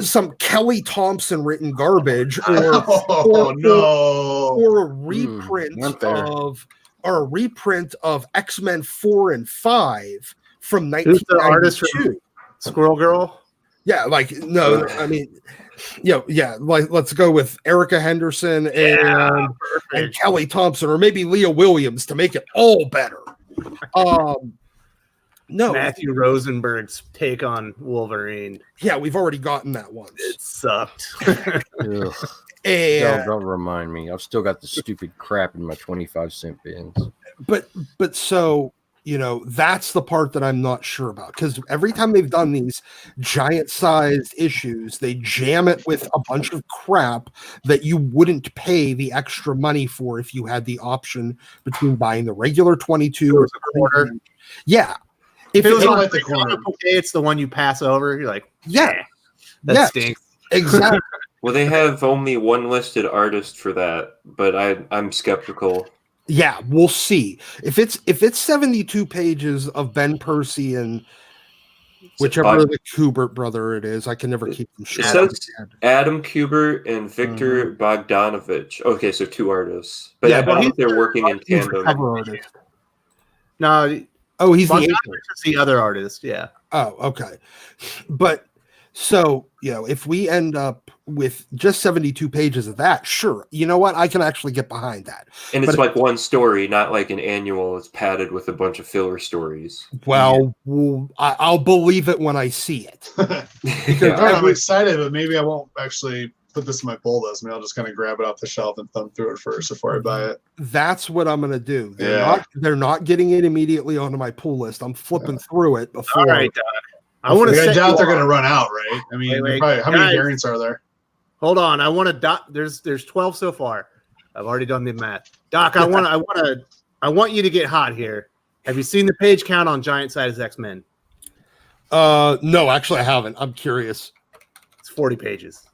some Kelly Thompson written garbage, or a reprint of X-Men 4 and 5 from 1992. Who's the artist from Squirrel Girl? Yeah, like no, I mean, like let's go with Erica Henderson and Kelly Thompson, or maybe Leah Williams to make it all better. No, Matthew Rosenberg's take on Wolverine. Yeah, we've already gotten that once. It sucked. And don't remind me. I've still got the stupid crap in my 25-cent bins. But so, that's the part that I'm not sure about, because every time they've done these giant-sized issues, they jam it with a bunch of crap that you wouldn't pay the extra money for if you had the option between buying the regular 22 or the quarter. Yeah. If it was on the corner, it's the one you pass over. You're like, that stinks. Exactly. Well, they have only one listed artist for that, but I'm skeptical. Yeah, we'll see. If it's 72 pages of Ben Percy and whichever the Kubert brother it is, I can never keep them straight. It says Adam Kubert and Victor Bogdanovich. Okay, so two artists. But I think they're working in tandem. No. Oh, he's the other artist. Yeah. Oh, okay. But so, if we end up with just 72 pages of that, sure. You know what? I can actually get behind that. And it's like one story, not like an annual. It's padded with a bunch of filler stories. Well, I'll believe it when I see it. I'm excited, but maybe I won't actually put this in my pull list. Maybe I'll just kind of grab it off the shelf and thumb through it first before I buy it. That's what I'm going to do. They're not getting it immediately onto my pull list. I'm flipping through it before. All right, Doc. I want to. I doubt they're going to run out, right? I mean, how many variants are there? Hold on. I want to. There's 12 so far. I've already done the math. Doc, I want you to get hot here. Have you seen the page count on Giant Size X-Men? No, actually, I haven't. I'm curious. It's 40 pages.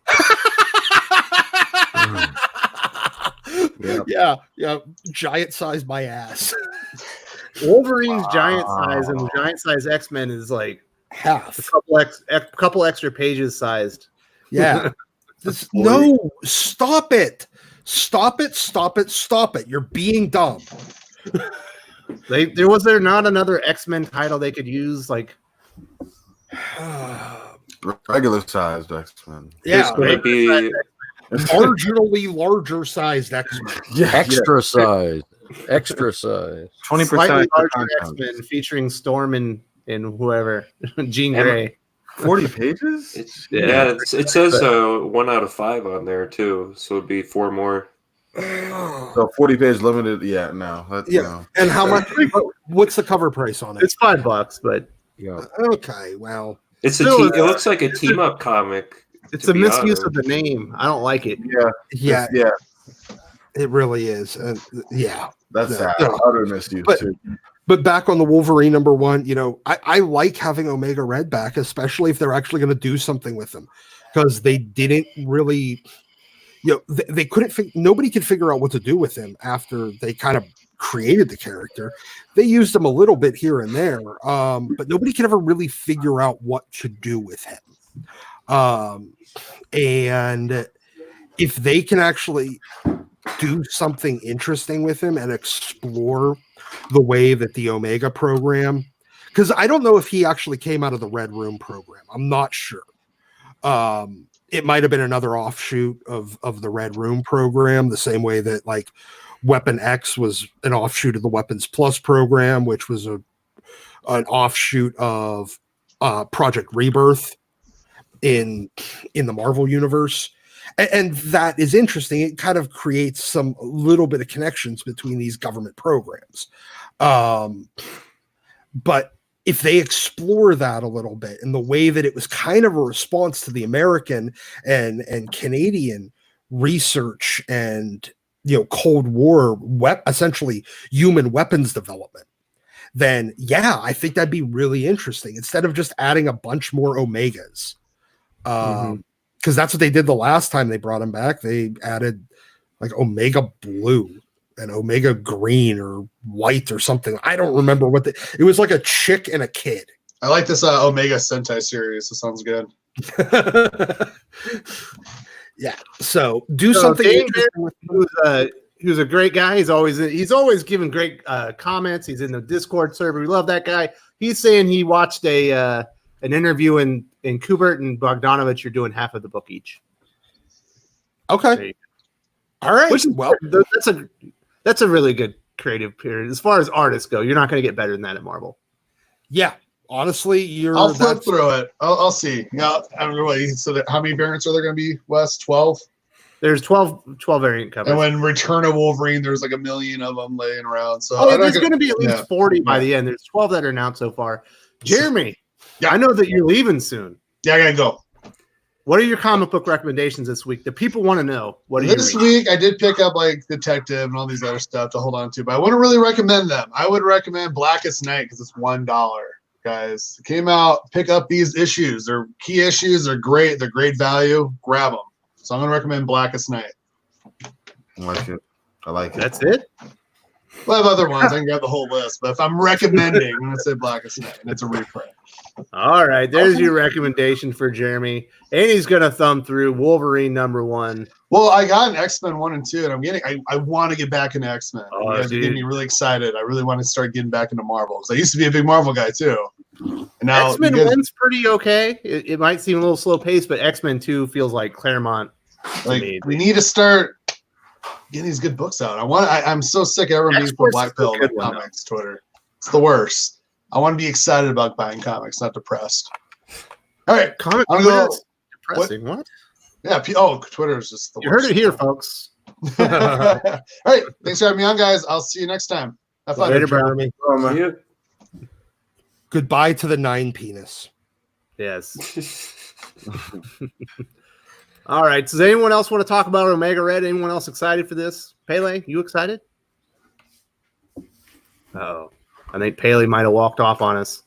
Yeah. Giant size my ass. Wolverine's giant size and the giant size X-Men is like half. A couple extra pages sized. Yeah. No, stop it. Stop it. You're being dumb. Was there not another X-Men title they could use? Like regular sized X-Men. Yeah. Maybe marginally larger sized X-Men. Extra size. 20% slightly larger X-Men featuring Storm and whoever. Jean Grey. 40 pages? It says 1 out of 5 on there too, so it'd be 4 more. So 40 page limited, no. And how much? What's the cover price on it? It's $5, but okay, well, it's it looks like a team up comic. It's a misuse of the name. I don't like it. Yeah. It really is. That's sad. Utter misuse too. But back on the Wolverine #1, I like having Omega Red back, especially if they're actually going to do something with him, because they didn't really, they couldn't. Nobody could figure out what to do with him after they kind of created the character. They used him a little bit here and there, but nobody could ever really figure out what to do with him. And if they can actually do something interesting with him and explore the way that the Omega program, because I don't know if he actually came out of the Red Room program. I'm not sure. It might have been another offshoot of the Red Room program, the same way that like Weapon X was an offshoot of the Weapons Plus program, which was an offshoot of Project Rebirth. in the Marvel universe. And that is interesting. It kind of creates some little bit of connections between these government programs. But if they explore that a little bit in the way that it was kind of a response to the American and Canadian research and Cold War essentially human weapons development, then yeah, I think that'd be really interesting instead of just adding a bunch more Omegas. Because that's what they did the last time they brought him back. They added like Omega Blue and Omega Green or White or something. I don't remember it was like a chick and a kid. I like this Omega Sentai series. It sounds good. Yeah. So do something. He was a great guy. He's always giving great comments. He's in the Discord server. We love that guy. He's saying he watched an interview in Kubert and Bogdanovich. You're doing half of the book each. Okay. All right. That's a really good creative period. As far as artists go, you're not going to get better than that at Marvel. Yeah. Honestly, I'll flip through it. I'll see. Yeah. I don't know. So how many variants are there going to be, Wes? 12? There's 12 variant covers. And when Return of Wolverine, there's like 1 million of them laying around. So there's going to be at least 40 by the end. There's 12 that are announced so far. Jeremy, yeah. I know that you're leaving soon. Yeah, I got to go. What are your comic book recommendations this week? The people want to know. This week, I did pick up like Detective and all these other stuff to hold on to, but I wouldn't really recommend them. I would recommend Blackest Night because it's $1, guys. It came out. Pick up these issues. They're key issues. They're great. They're great value. Grab them. So I'm going to recommend Blackest Night. I like it. That's it? We'll have other ones. I can grab the whole list. But if I'm recommending, I'm going to say Blackest Night. And it's a reprint. All right. There's your recommendation for Jeremy. And he's going to thumb through Wolverine #1. Well, I got an X-Men 1 and 2. And I want to get back into X-Men. You guys are getting me really excited. I really want to start getting back into Marvel. Because I used to be a big Marvel guy, too. And now X-Men 1's pretty okay. It might seem a little slow paced, but X-Men 2 feels like Claremont. We need to start getting these good books out. I'm so sick of everyone being for Black Pill on comics Twitter. It's the worst. I want to be excited about buying comics, not depressed. All right, comic depressing. What? Yeah. Twitter is just the you worst. Heard it here, folks. All right, thanks for having me on, guys. I'll see you next time. Have fun. Later, Jeremy. Goodbye to the 9 penis. Yes. All right. Does anyone else want to talk about Omega Red? Anyone else excited for this? Pele, you excited? Oh, I think Pele might have walked off on us.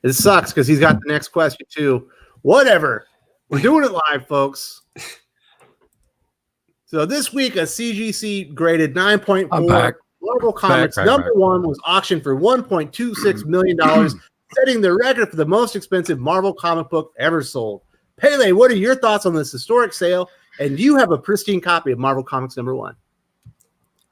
It sucks because he's got the next question too. Whatever. We're doing it live, folks. So this week, a CGC graded 9.4 Marvel Comics #1 was auctioned for $1.26 million, setting the record for the most expensive Marvel comic book ever sold. Pele, what are your thoughts on this historic sale? And do you have a pristine copy of Marvel Comics #1?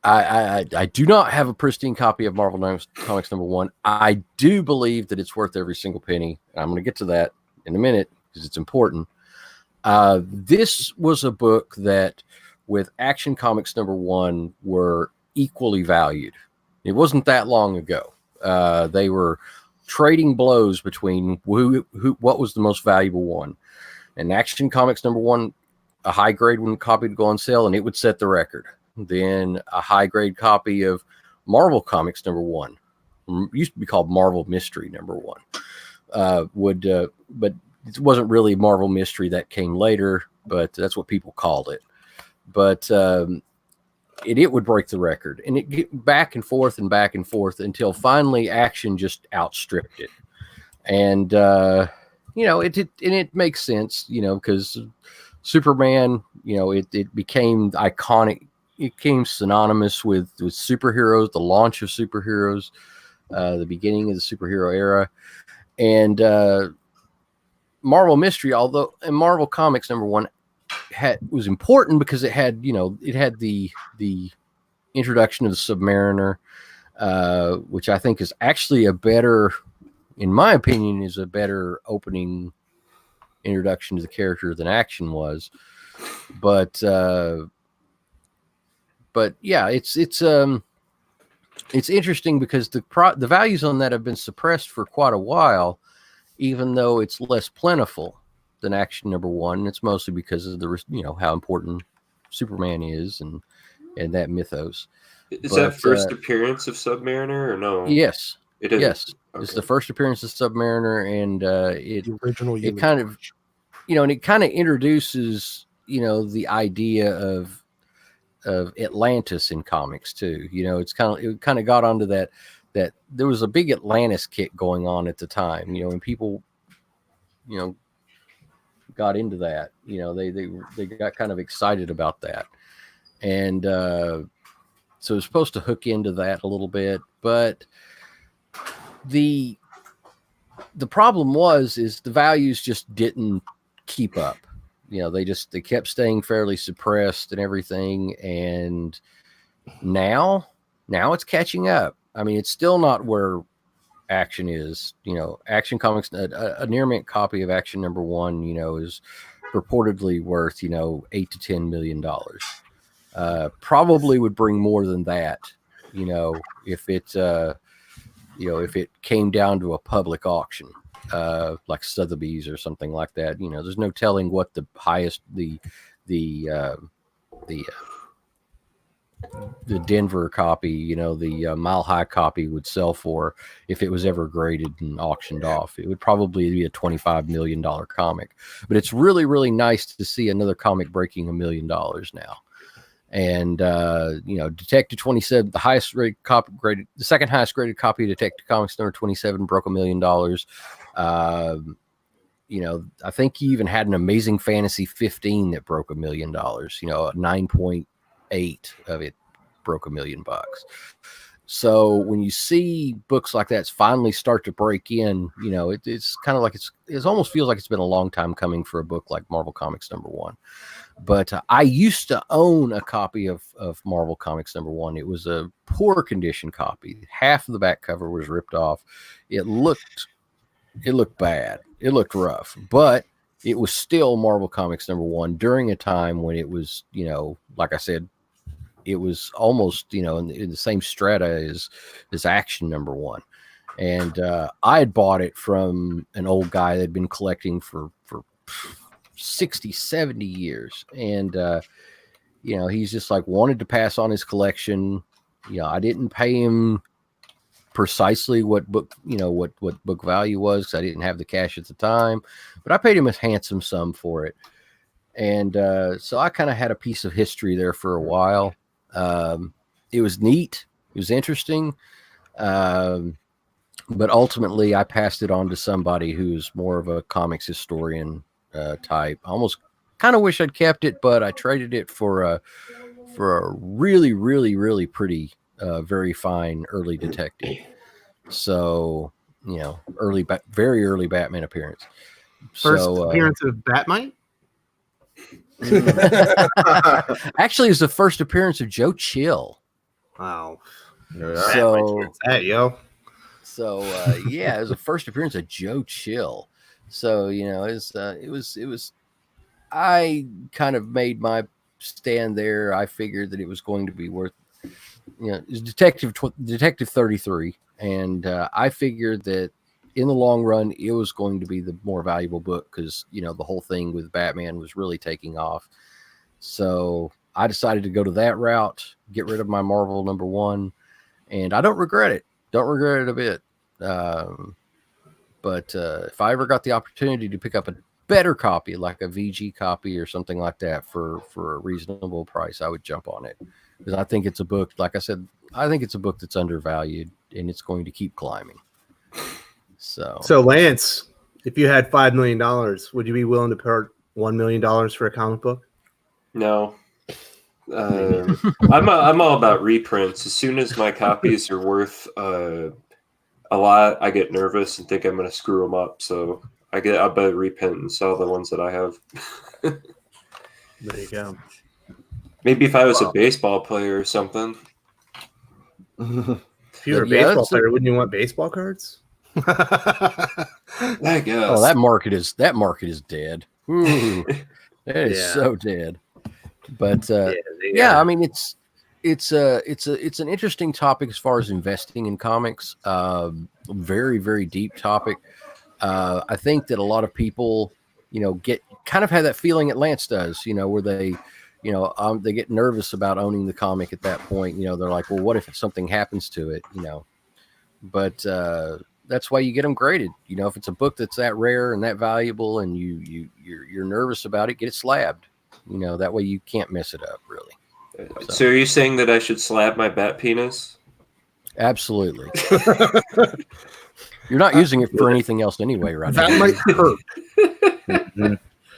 I do not have a pristine copy of Marvel Comics #1. I do believe that it's worth every single penny. I'm going to get to that in a minute because it's important. This was a book that, with Action Comics #1, were equally valued. It wasn't that long ago. They were trading blows between what was the most valuable one. And Action Comics #1, a high grade one copy would go on sale and it would set the record. Then a high grade copy of Marvel Comics #1, used to be called Marvel Mystery #1, but it wasn't really Marvel Mystery. That came later, but that's what people called it. But it would break the record, and it get back and forth until finally Action just outstripped it. And it makes sense, because Superman, it became iconic. It became synonymous with superheroes, the launch of superheroes, the beginning of the superhero era, and Marvel Mystery. Although and Marvel Comics #1 was important because it had the introduction of the Submariner, which I think is actually in my opinion, is a better opening introduction to the character than Action was. But yeah, it's interesting because the values on that have been suppressed for quite a while, even though it's less plentiful. than Action number 1. It's mostly because of the how important Superman is and that mythos. Is that first appearance of Submariner or no? Yes, it is. Yes, Okay. it's the first appearance of Submariner, and The original it Human kind of Torch. and it kind of introduces the idea of Atlantis in comics too. It kind of got onto that there was a big Atlantis kick going on at the time. And people got into that. They got kind of excited about that, and so it's supposed to hook into that a little bit. But the problem is the values just didn't keep up. They kept staying fairly suppressed and everything, and now it's catching up. I mean, it's still not where Action is. Action Comics, a near mint copy of Action number 1, is purportedly worth $8 to $10 million. Probably would bring more than that, if it if it came down to a public auction, like Sotheby's or something like that. There's no telling what the highest the Denver copy, the Mile High copy would sell for if it was ever graded and auctioned off. It would probably be a $25 million comic. But it's really, really nice to see another comic breaking $1 million now. And Detective 27, the highest rated copy graded, the second highest graded copy of Detective Comics number 27 broke $1 million. I think he even had an Amazing Fantasy 15 that broke $1 million. 9.8 of it broke $1 million. So when you see books like that finally start to break in, it's kind of like it almost feels like it's been a long time coming for a book like Marvel Comics number 1. But I used to own a copy of Marvel Comics number 1. It was a poor condition copy. Half of the back cover was ripped off. It looked bad. It looked rough, but it was still Marvel Comics number 1 during a time when it was, like I said, it was almost, in the same strata as Action number 1. And I had bought it from an old guy that had been collecting for 60, 70 years. And, he's just like wanted to pass on his collection. I didn't pay him precisely what book value was, because I didn't have the cash at the time, but I paid him a handsome sum for it. And so I kind of had a piece of history there for a while. It was neat. It was interesting. But ultimately I passed it on to somebody who's more of a comics historian type. I almost kind of wish I'd kept it, but I traded it for a really, really, really pretty, very fine early detective. So, very early Batman appearance. First appearance of Batmite? Actually, it was the first appearance of Joe Chill. Wow. So, that, yo. So yeah, it was the first appearance of Joe Chill. So it was. I kind of made my stand there. I figured that it was going to be worth. It was Detective 33, and I figured that in the long run it was going to be the more valuable book because the whole thing with Batman was really taking off. So I decided to go to that route, get rid of my Marvel number 1, and I don't regret it. Don't regret it a bit. But if I ever got the opportunity to pick up a better copy, like a VG copy or something like that for a reasonable price, I would jump on it. Because I think it's a book, like I said, I think it's a book that's undervalued and it's going to keep climbing. So Lance, if you had $5 million, would you be willing to pay $1 million for a comic book? No. I'm all about reprints. As soon as my copies are worth a lot, I get nervous and think I'm going to screw them up. So I better reprint and sell the ones that I have. There you go. Maybe if I was a baseball player or something. If you were a baseball player, wouldn't you want baseball cards? I guess. Oh, that market is dead. Ooh, it is so dead. But yeah, I mean it's an interesting topic as far as investing in comics. Very, very deep topic. I think that a lot of people get kind of have that feeling that Lance does, where they get nervous about owning the comic at that point. They're like, well, what if something happens to it, but that's why you get them graded. If it's a book that's that rare and that valuable and you're nervous about it, get it slabbed. That way you can't mess it up, really. So are you saying that I should slab my bat penis? Absolutely. You're not using it for anything else anyway, right? That might hurt.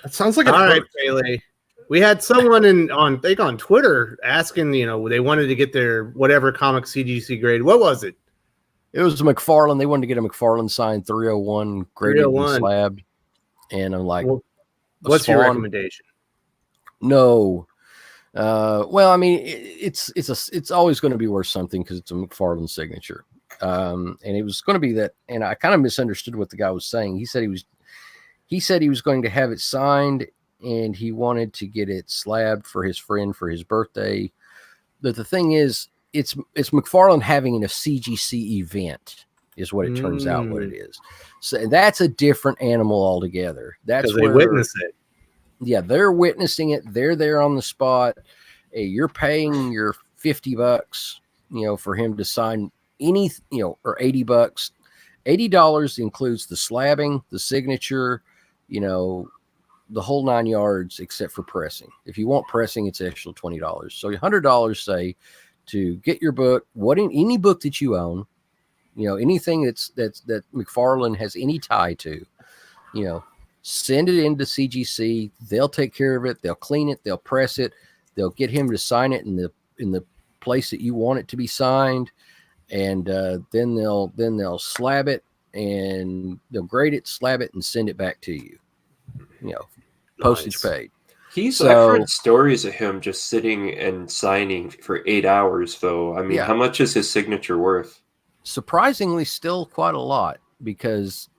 That sounds like all right, Pele. We had someone on Twitter asking, they wanted to get their whatever comic CGC grade. What was it? It was McFarlane. They wanted to get a McFarlane signed 301 graded and slabbed. And I'm like, what's your recommendation? No. Well, I mean, it's always going to be worth something because it's a McFarlane signature. And it was going to be that, and I kind of misunderstood what the guy was saying. He said he was going to have it signed and he wanted to get it slabbed for his friend for his birthday. But the thing is, it's McFarlane having a CGC event is what it turns out what it is. So that's a different animal altogether. That's where they witness it. Yeah, they're witnessing it. They're there on the spot. Hey, you're paying your $50, for him to sign any, or $80. $80 includes the slabbing, the signature, the whole 9 yards except for pressing. If you want pressing, it's extra $20. So $100, say, to get your book, any book that you own, anything that McFarlane has any tie to, send it into CGC. They'll take care of it. They'll clean it. They'll press it. They'll get him to sign it in the place that you want it to be signed, and then they'll slab it and they'll grade it, slab it, and send it back to you. Postage paid. I've heard stories of him just sitting and signing for 8 hours, though. I mean, how much is his signature worth? Surprisingly, still quite a lot, because,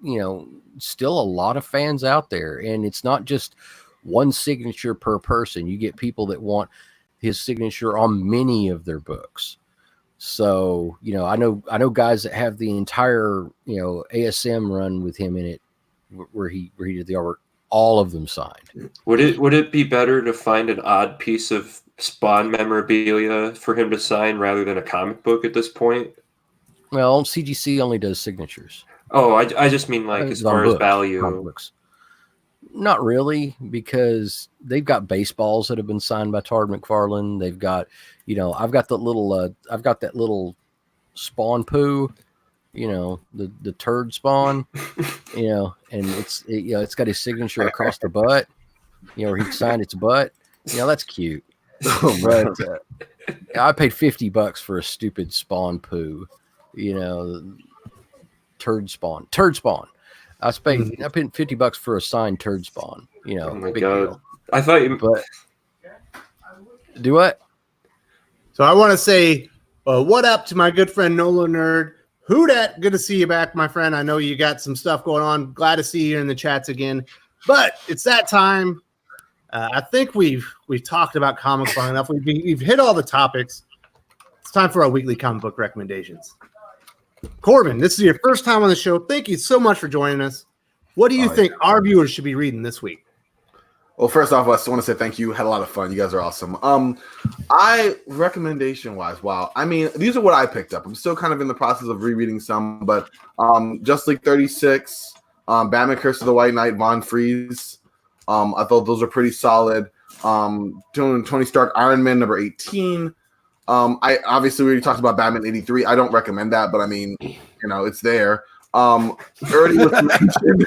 still a lot of fans out there. And it's not just one signature per person. You get people that want his signature on many of their books. So, I know guys that have the entire, ASM run with him in it, where he did the artwork. All of them signed. Would it be better to find an odd piece of Spawn memorabilia for him to sign rather than a comic book at this point? Well, CGC only does signatures. Oh, I just mean as far as value. Not really, because they've got baseballs that have been signed by Todd McFarlane. They've got, I've got that little Spawn poo. The turd Spawn, and it's got his signature across the butt, where he signed its butt. That's cute. But I paid $50 for a stupid Spawn poo, turd Spawn. I paid $50 for a signed turd Spawn. Oh my God. Deal. I thought you. But do what? So I want to say, what up to my good friend Nola Nerd. Who dat? Good to see you back, my friend. I know you got some stuff going on. Glad to see you in the chats again. But it's that time. I think we've talked about comics long enough. We've hit all the topics. It's time for our weekly comic book recommendations. Corbin, this is your first time on the show. Thank you so much for joining us. What do you think our viewers should be reading this week? Well, first off, I just want to say thank you. Had a lot of fun. You guys are awesome. Recommendation wise, wow. I mean, these are what I picked up. I'm still kind of in the process of rereading some, but Just League 36, Batman Curse of the White Knight, Von Freeze. I thought those are pretty solid. Tony Stark Iron Man number 18. I obviously we already talked about Batman 83. I don't recommend that, but I mean, it's there. Already was mentioned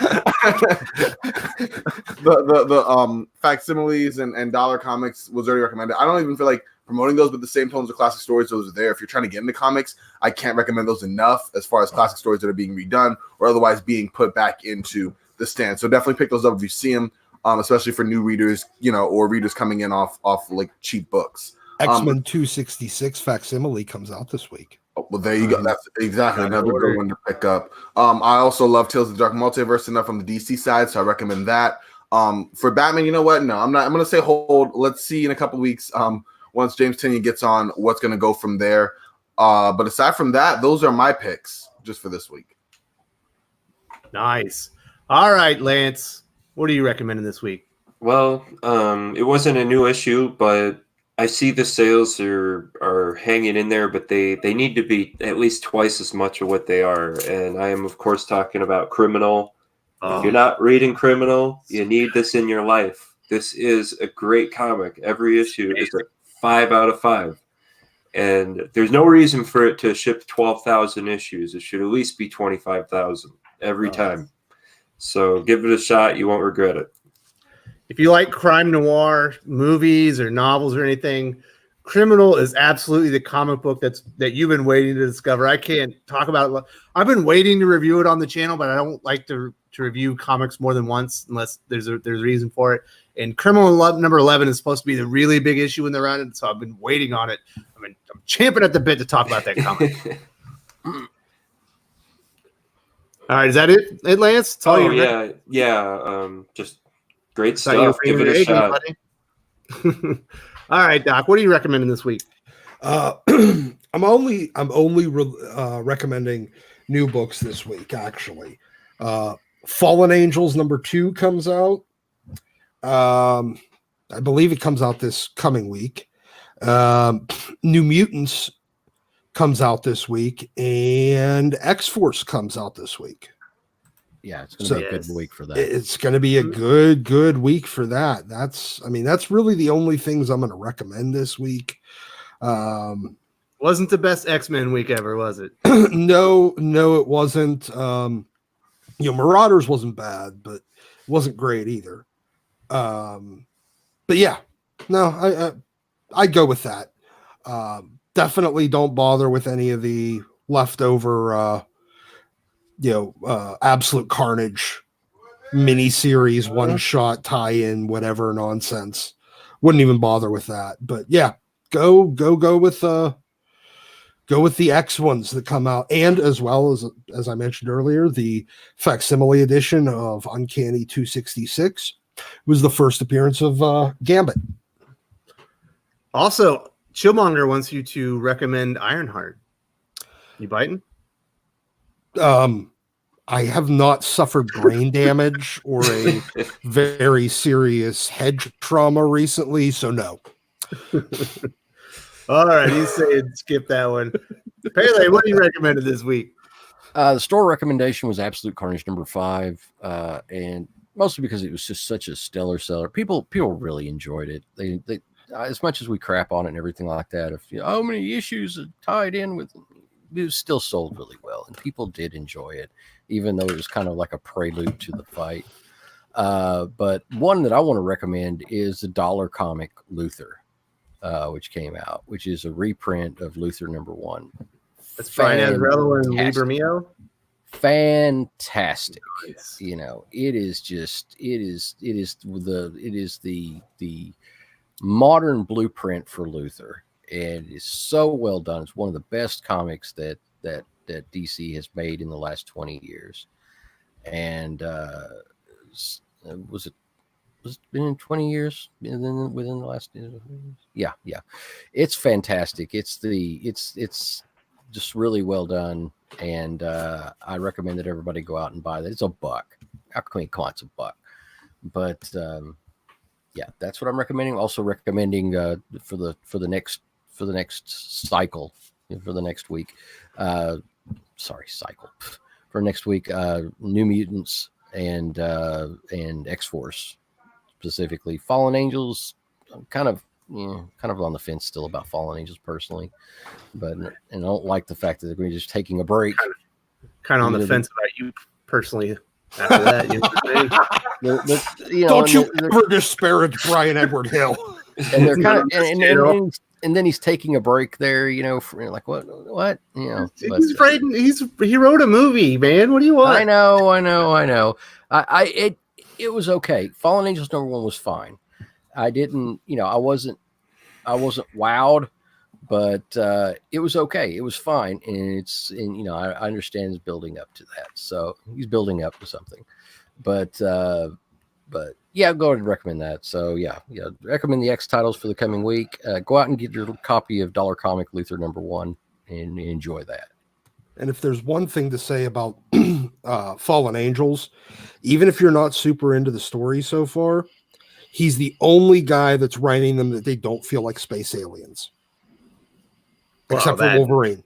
the facsimiles and dollar comics was already recommended. I don't even feel like promoting those, but the same tones of classic stories, those are there. If you're trying to get into comics, I can't recommend those enough as far as classic stories that are being redone or otherwise being put back into the stand. So definitely pick those up if you see them, especially for new readers, or readers coming in off like cheap books. X-Men 266 facsimile comes out this week. Well, there you go. That's exactly another good one to pick up. I also love Tales of the Dark Multiverse enough on the DC side, so I recommend that. For Batman, you know what? No, I'm not. I'm going to say hold. Let's see in a couple weeks. Once James Tynion gets on, what's going to go from there. But aside from that, those are my picks just for this week. Nice. All right, Lance. What are you recommending this week? Well, it wasn't a new issue, but I see the sales are hanging in there, but they need to be at least twice as much of what they are. And I am, of course, talking about Criminal. If you're not reading Criminal, you need this in your life. This is a great comic. Every issue is a 5 out of 5. And there's no reason for it to ship 12,000 issues. It should at least be 25,000 every time. So give it a shot. You won't regret it. If you like crime noir movies or novels or anything, Criminal is absolutely the comic book that you've been waiting to discover. I can't talk about it. I've been waiting to review it on the channel, but I don't like to review comics more than once unless there's a reason for it. And Criminal number 11 is supposed to be the really big issue in the run, so I've been waiting on it. I'm champing at the bit to talk about that comic. All right, is that it, Lance? That's all just great stuff. Give it a shot. All right, Doc. What are you recommending this week? I'm only recommending new books this week. Actually, Fallen Angels number 2 comes out. I believe it comes out this coming week. New Mutants comes out this week, and X-Force comes out this week. Yeah, it's going to be a good week for that. It's going to be a good week for that. That's really the only things I'm going to recommend this week. Wasn't the best X-Men week ever, was it? No, it wasn't. Marauders wasn't bad, but it wasn't great either. But yeah, no, I'd go with that. Definitely don't bother with any of the leftover Absolute Carnage miniseries, one shot tie-in, whatever nonsense. Wouldn't even bother with that. But yeah, go with the X ones that come out, and as well as I mentioned earlier, the facsimile edition of Uncanny 266 was the first appearance of Gambit. Also, Chillmonger wants you to recommend Ironheart. You biting? I have not suffered brain damage or a very serious head trauma recently, so no. All right, he's saying skip that one. Pele, what do you recommend this week? The store recommendation was Absolute Carnage number 5, and mostly because it was just such a stellar seller. People really enjoyed it. They as much as we crap on it and everything like that. How many issues are tied in with it was still sold really well, and people did enjoy it, even though it was kind of like a prelude to the fight. But one that I want to recommend is the dollar comic Luther, which came out, which is a reprint of Luther number 1. That's Brian Azarello and Lee Bermeo. Fantastic. Nice. It is the modern blueprint for Luther. And it's so well done. It's one of the best comics that DC has made in the last 20 years. And was it been 20 years within the last years? Yeah. It's fantastic. It's just really well done. And I recommend that everybody go out and buy that. It's $1. How can we call it? It's $1? But yeah, that's what I'm recommending. Also recommending for the next cycle, for the next week. For next week, New Mutants and X-Force, specifically. Fallen Angels, I'm kind of on the fence still about Fallen Angels personally, and I don't like the fact that they're just taking a break. Kind of on the fence about you personally. After that, don't you ever disparage Brian Edward Hill. And they're kind of and then he's taking a break there, for like what, He's afraid. He wrote a movie, man. What do you want? I know. It was okay. Fallen Angels number 1 was fine. I didn't, I wasn't wowed, but it was okay. It was fine, and I understand he's building up to that. So he's building up to something, but yeah, go ahead and recommend that. So yeah, recommend the X titles for the coming week. Go out and get your copy of Dollar Comic Luther number 1 and enjoy that. And if there's one thing to say about Fallen Angels, even if you're not super into the story so far, he's the only guy that's writing them that they don't feel like space aliens. Except for Wolverine.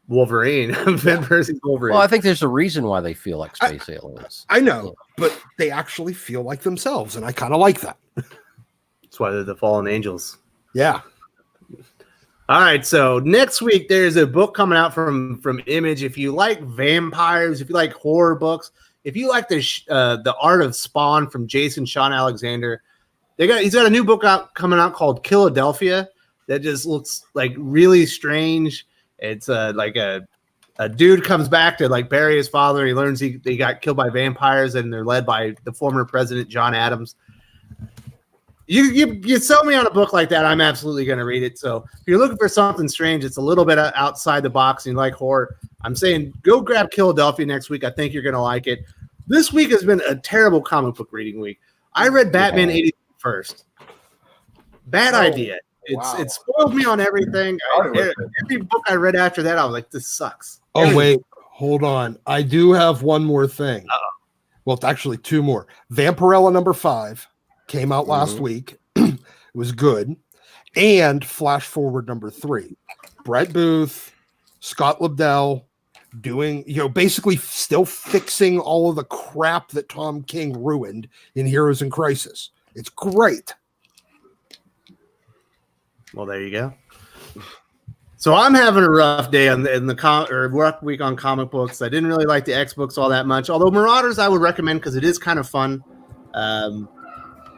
Van Persie's Wolverine. Well, I think there's a reason why they feel like space aliens. I know, but they actually feel like themselves, and I kind of like that. That's why they're the Fallen Angels. Yeah. All right, so next week there's a book coming out from Image. If you like vampires, if you like horror books, if you like the Art of Spawn from Jason Sean Alexander, he's got a new book coming out called Philadelphia that just looks like really strange. It's like a dude comes back to like bury his father. He learns he got killed by vampires, and they're led by the former president John Adams. You sell me on a book like that, I'm absolutely going to read it. So if you're looking for something strange, it's a little bit outside the box and you like horror, I'm saying go grab Philadelphia next week. I think you're going to like it. This week has been a terrible comic book reading week. I read Batman 80 first. Bad idea. It spoiled me on everything. Every book I read after that, I was like, this sucks. Oh, wait. Hold on. I do have one more thing. Well, it's actually two more. Vampirella #5. Came out last week. It was good. And Flash Forward #3. Brett Booth, Scott Lobdell doing, basically still fixing all of the crap that Tom King ruined in Heroes in Crisis. It's great. Well, there you go. So I'm having a rough day rough week on comic books. I didn't really like the X books all that much. Although Marauders I would recommend because it is kind of fun.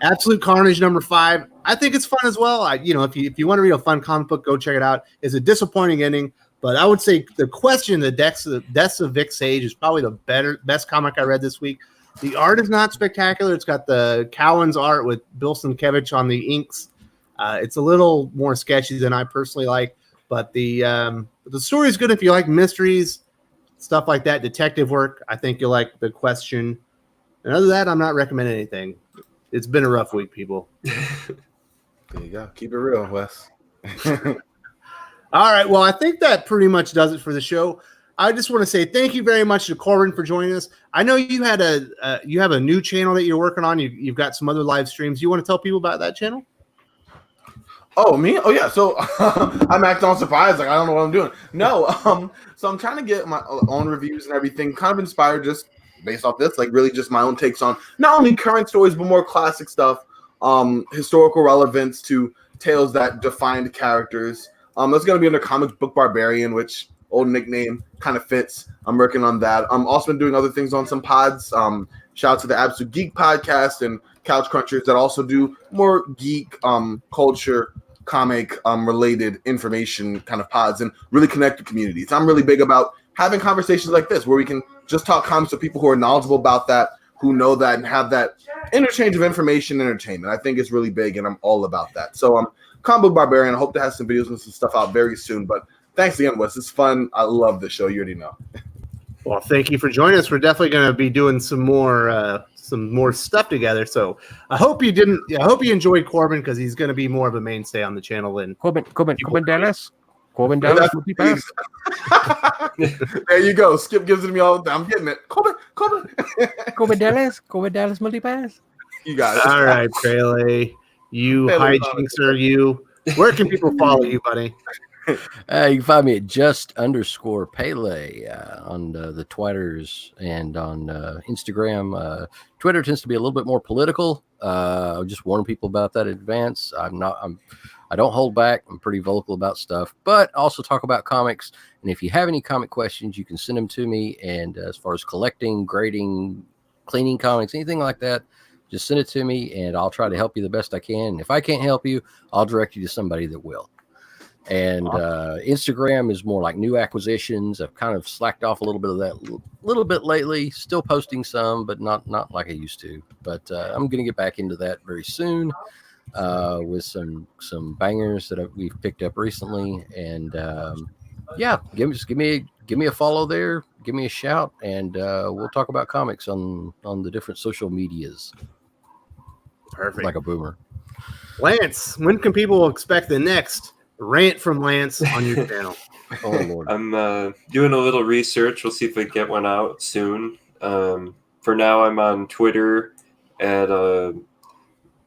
Absolute Carnage #5. I think it's fun as well. If you want to read a fun comic book, go check it out. It's a disappointing ending, but I would say The Question, the Deaths of Vic Sage is probably the best comic I read this week. The art is not spectacular. It's got the Cowan's art with Bill Sienkiewicz on the inks. It's a little more sketchy than I personally like, but the story is good if you like mysteries, stuff like that, detective work. I think you'll like The Question. And other than that, I'm not recommending anything. It's been a rough week, people. There you go. Keep it real, Wes. All right. Well, I think that pretty much does it for the show. I just want to say thank you very much to Corbin for joining us. I know you had you have a new channel that you're working on. You've got some other live streams. You want to tell people about that channel? Oh, me? Oh, yeah. So I'm acting all surprised. Like, I don't know what I'm doing. No. So I'm trying to get my own reviews and everything, kind of inspired just based off this, like really just my own takes on not only current stories, but more classic stuff, historical relevance to tales that defined characters. That's going to be under Comics Book Barbarian, which old nickname kind of fits. I'm working on that. I'm also been doing other things on some pods. Shout out to the Absolute Geek podcast and Couch Crunchers that also do more geek culture, comic related information kind of pods and really connect to communities. I'm really big about having conversations like this where we can just talk comics with people who are knowledgeable about that, who know that, and have that interchange of information and entertainment. I think it's really big, and I'm all about that. So Comic Book Barbarian. I hope to have some videos and some stuff out very soon. But thanks again, Wes. It's fun. I love the show. You already know. Well, thank you for joining us. We're definitely going to be doing some more stuff together. So I hope you enjoyed Corbin because he's going to be more of a mainstay on the channel. Than Corbin Dallas. Corbin Dallas. There you go. Skip gives it to me all the time. I'm getting it. Corbin. Corbin Dallas multipass. You got it. All right, Pele. You hijinxer, you. Where can people follow you, buddy? You can find me at just_Pele on the Twitters and on Instagram. Twitter tends to be a little bit more political. Just warning people about that in advance. I don't hold back. I'm pretty vocal about stuff, but also talk about comics. And if you have any comic questions, you can send them to me. And as far as collecting, grading, cleaning comics, anything like that, just send it to me and I'll try to help you the best I can. And if I can't help you, I'll direct you to somebody that will. And Instagram is more like new acquisitions. I've kind of slacked off a little bit of that little bit lately, still posting some, but not like I used to. But I'm going to get back into that very soon with some bangers that we've picked up recently. And give me a follow there. Give me a shout, and we'll talk about comics on the different social medias. Perfect. Like a boomer. Lance, when can people expect the next rant from Lance on your channel? Oh Lord. I'm doing a little research. We'll see if we get one out soon. For now, I'm on Twitter at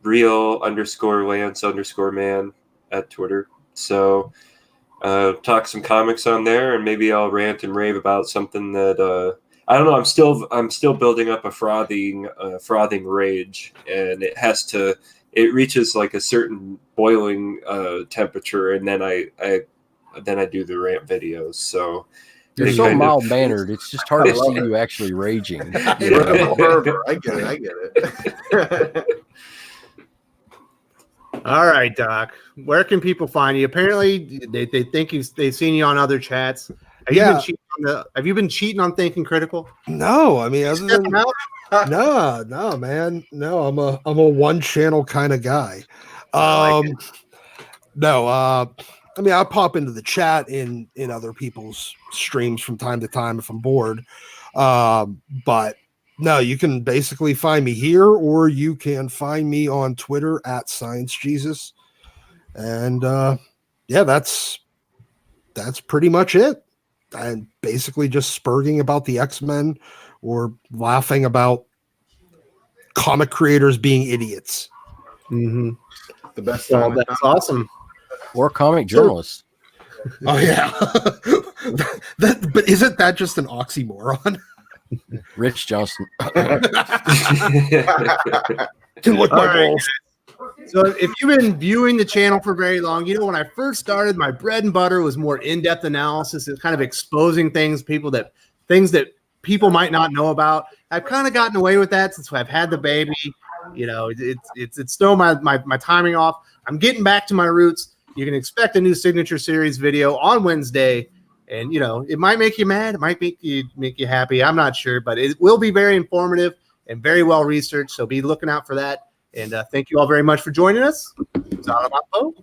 real_Lance_man at Twitter. So talk some comics on there, and maybe I'll rant and rave about something that I don't know. I'm still building up a frothing rage, and it reaches like a certain boiling temperature, and then I do the rant videos. So You're they so kind of- mild mannered. It's just hard to see you actually raging. I get it. All right, Doc. Where can people find you? Apparently, they think they've seen you on other chats. Have you been cheating on Thinking Critical? No, I mean, other than No. no, man, no. I'm a one channel kind of guy. No, I mean, I pop into the chat in other people's streams from time to time if I'm bored. But no, you can basically find me here, or you can find me on Twitter at ScienceJesus. And yeah, that's pretty much it. And basically just spurging about the X-Men or laughing about comic creators being idiots. Mm-hmm. The best Well, time. that's awesome. Or comic journalists. Oh yeah. But isn't that just an oxymoron? Rich Johnson. Can look All my right. balls. So if you've been viewing the channel for very long, you know, when I first started, my bread and butter was more in-depth analysis. It's kind of exposing things that people might not know about. I've kind of gotten away with that since I've had the baby. You know, it's still my timing off. I'm getting back to my roots. You can expect a new Signature Series video on Wednesday. And, you know, it might make you mad. It might make you happy. I'm not sure, but it will be very informative and very well researched. So be looking out for that. And thank you all very much for joining us. Salamat po.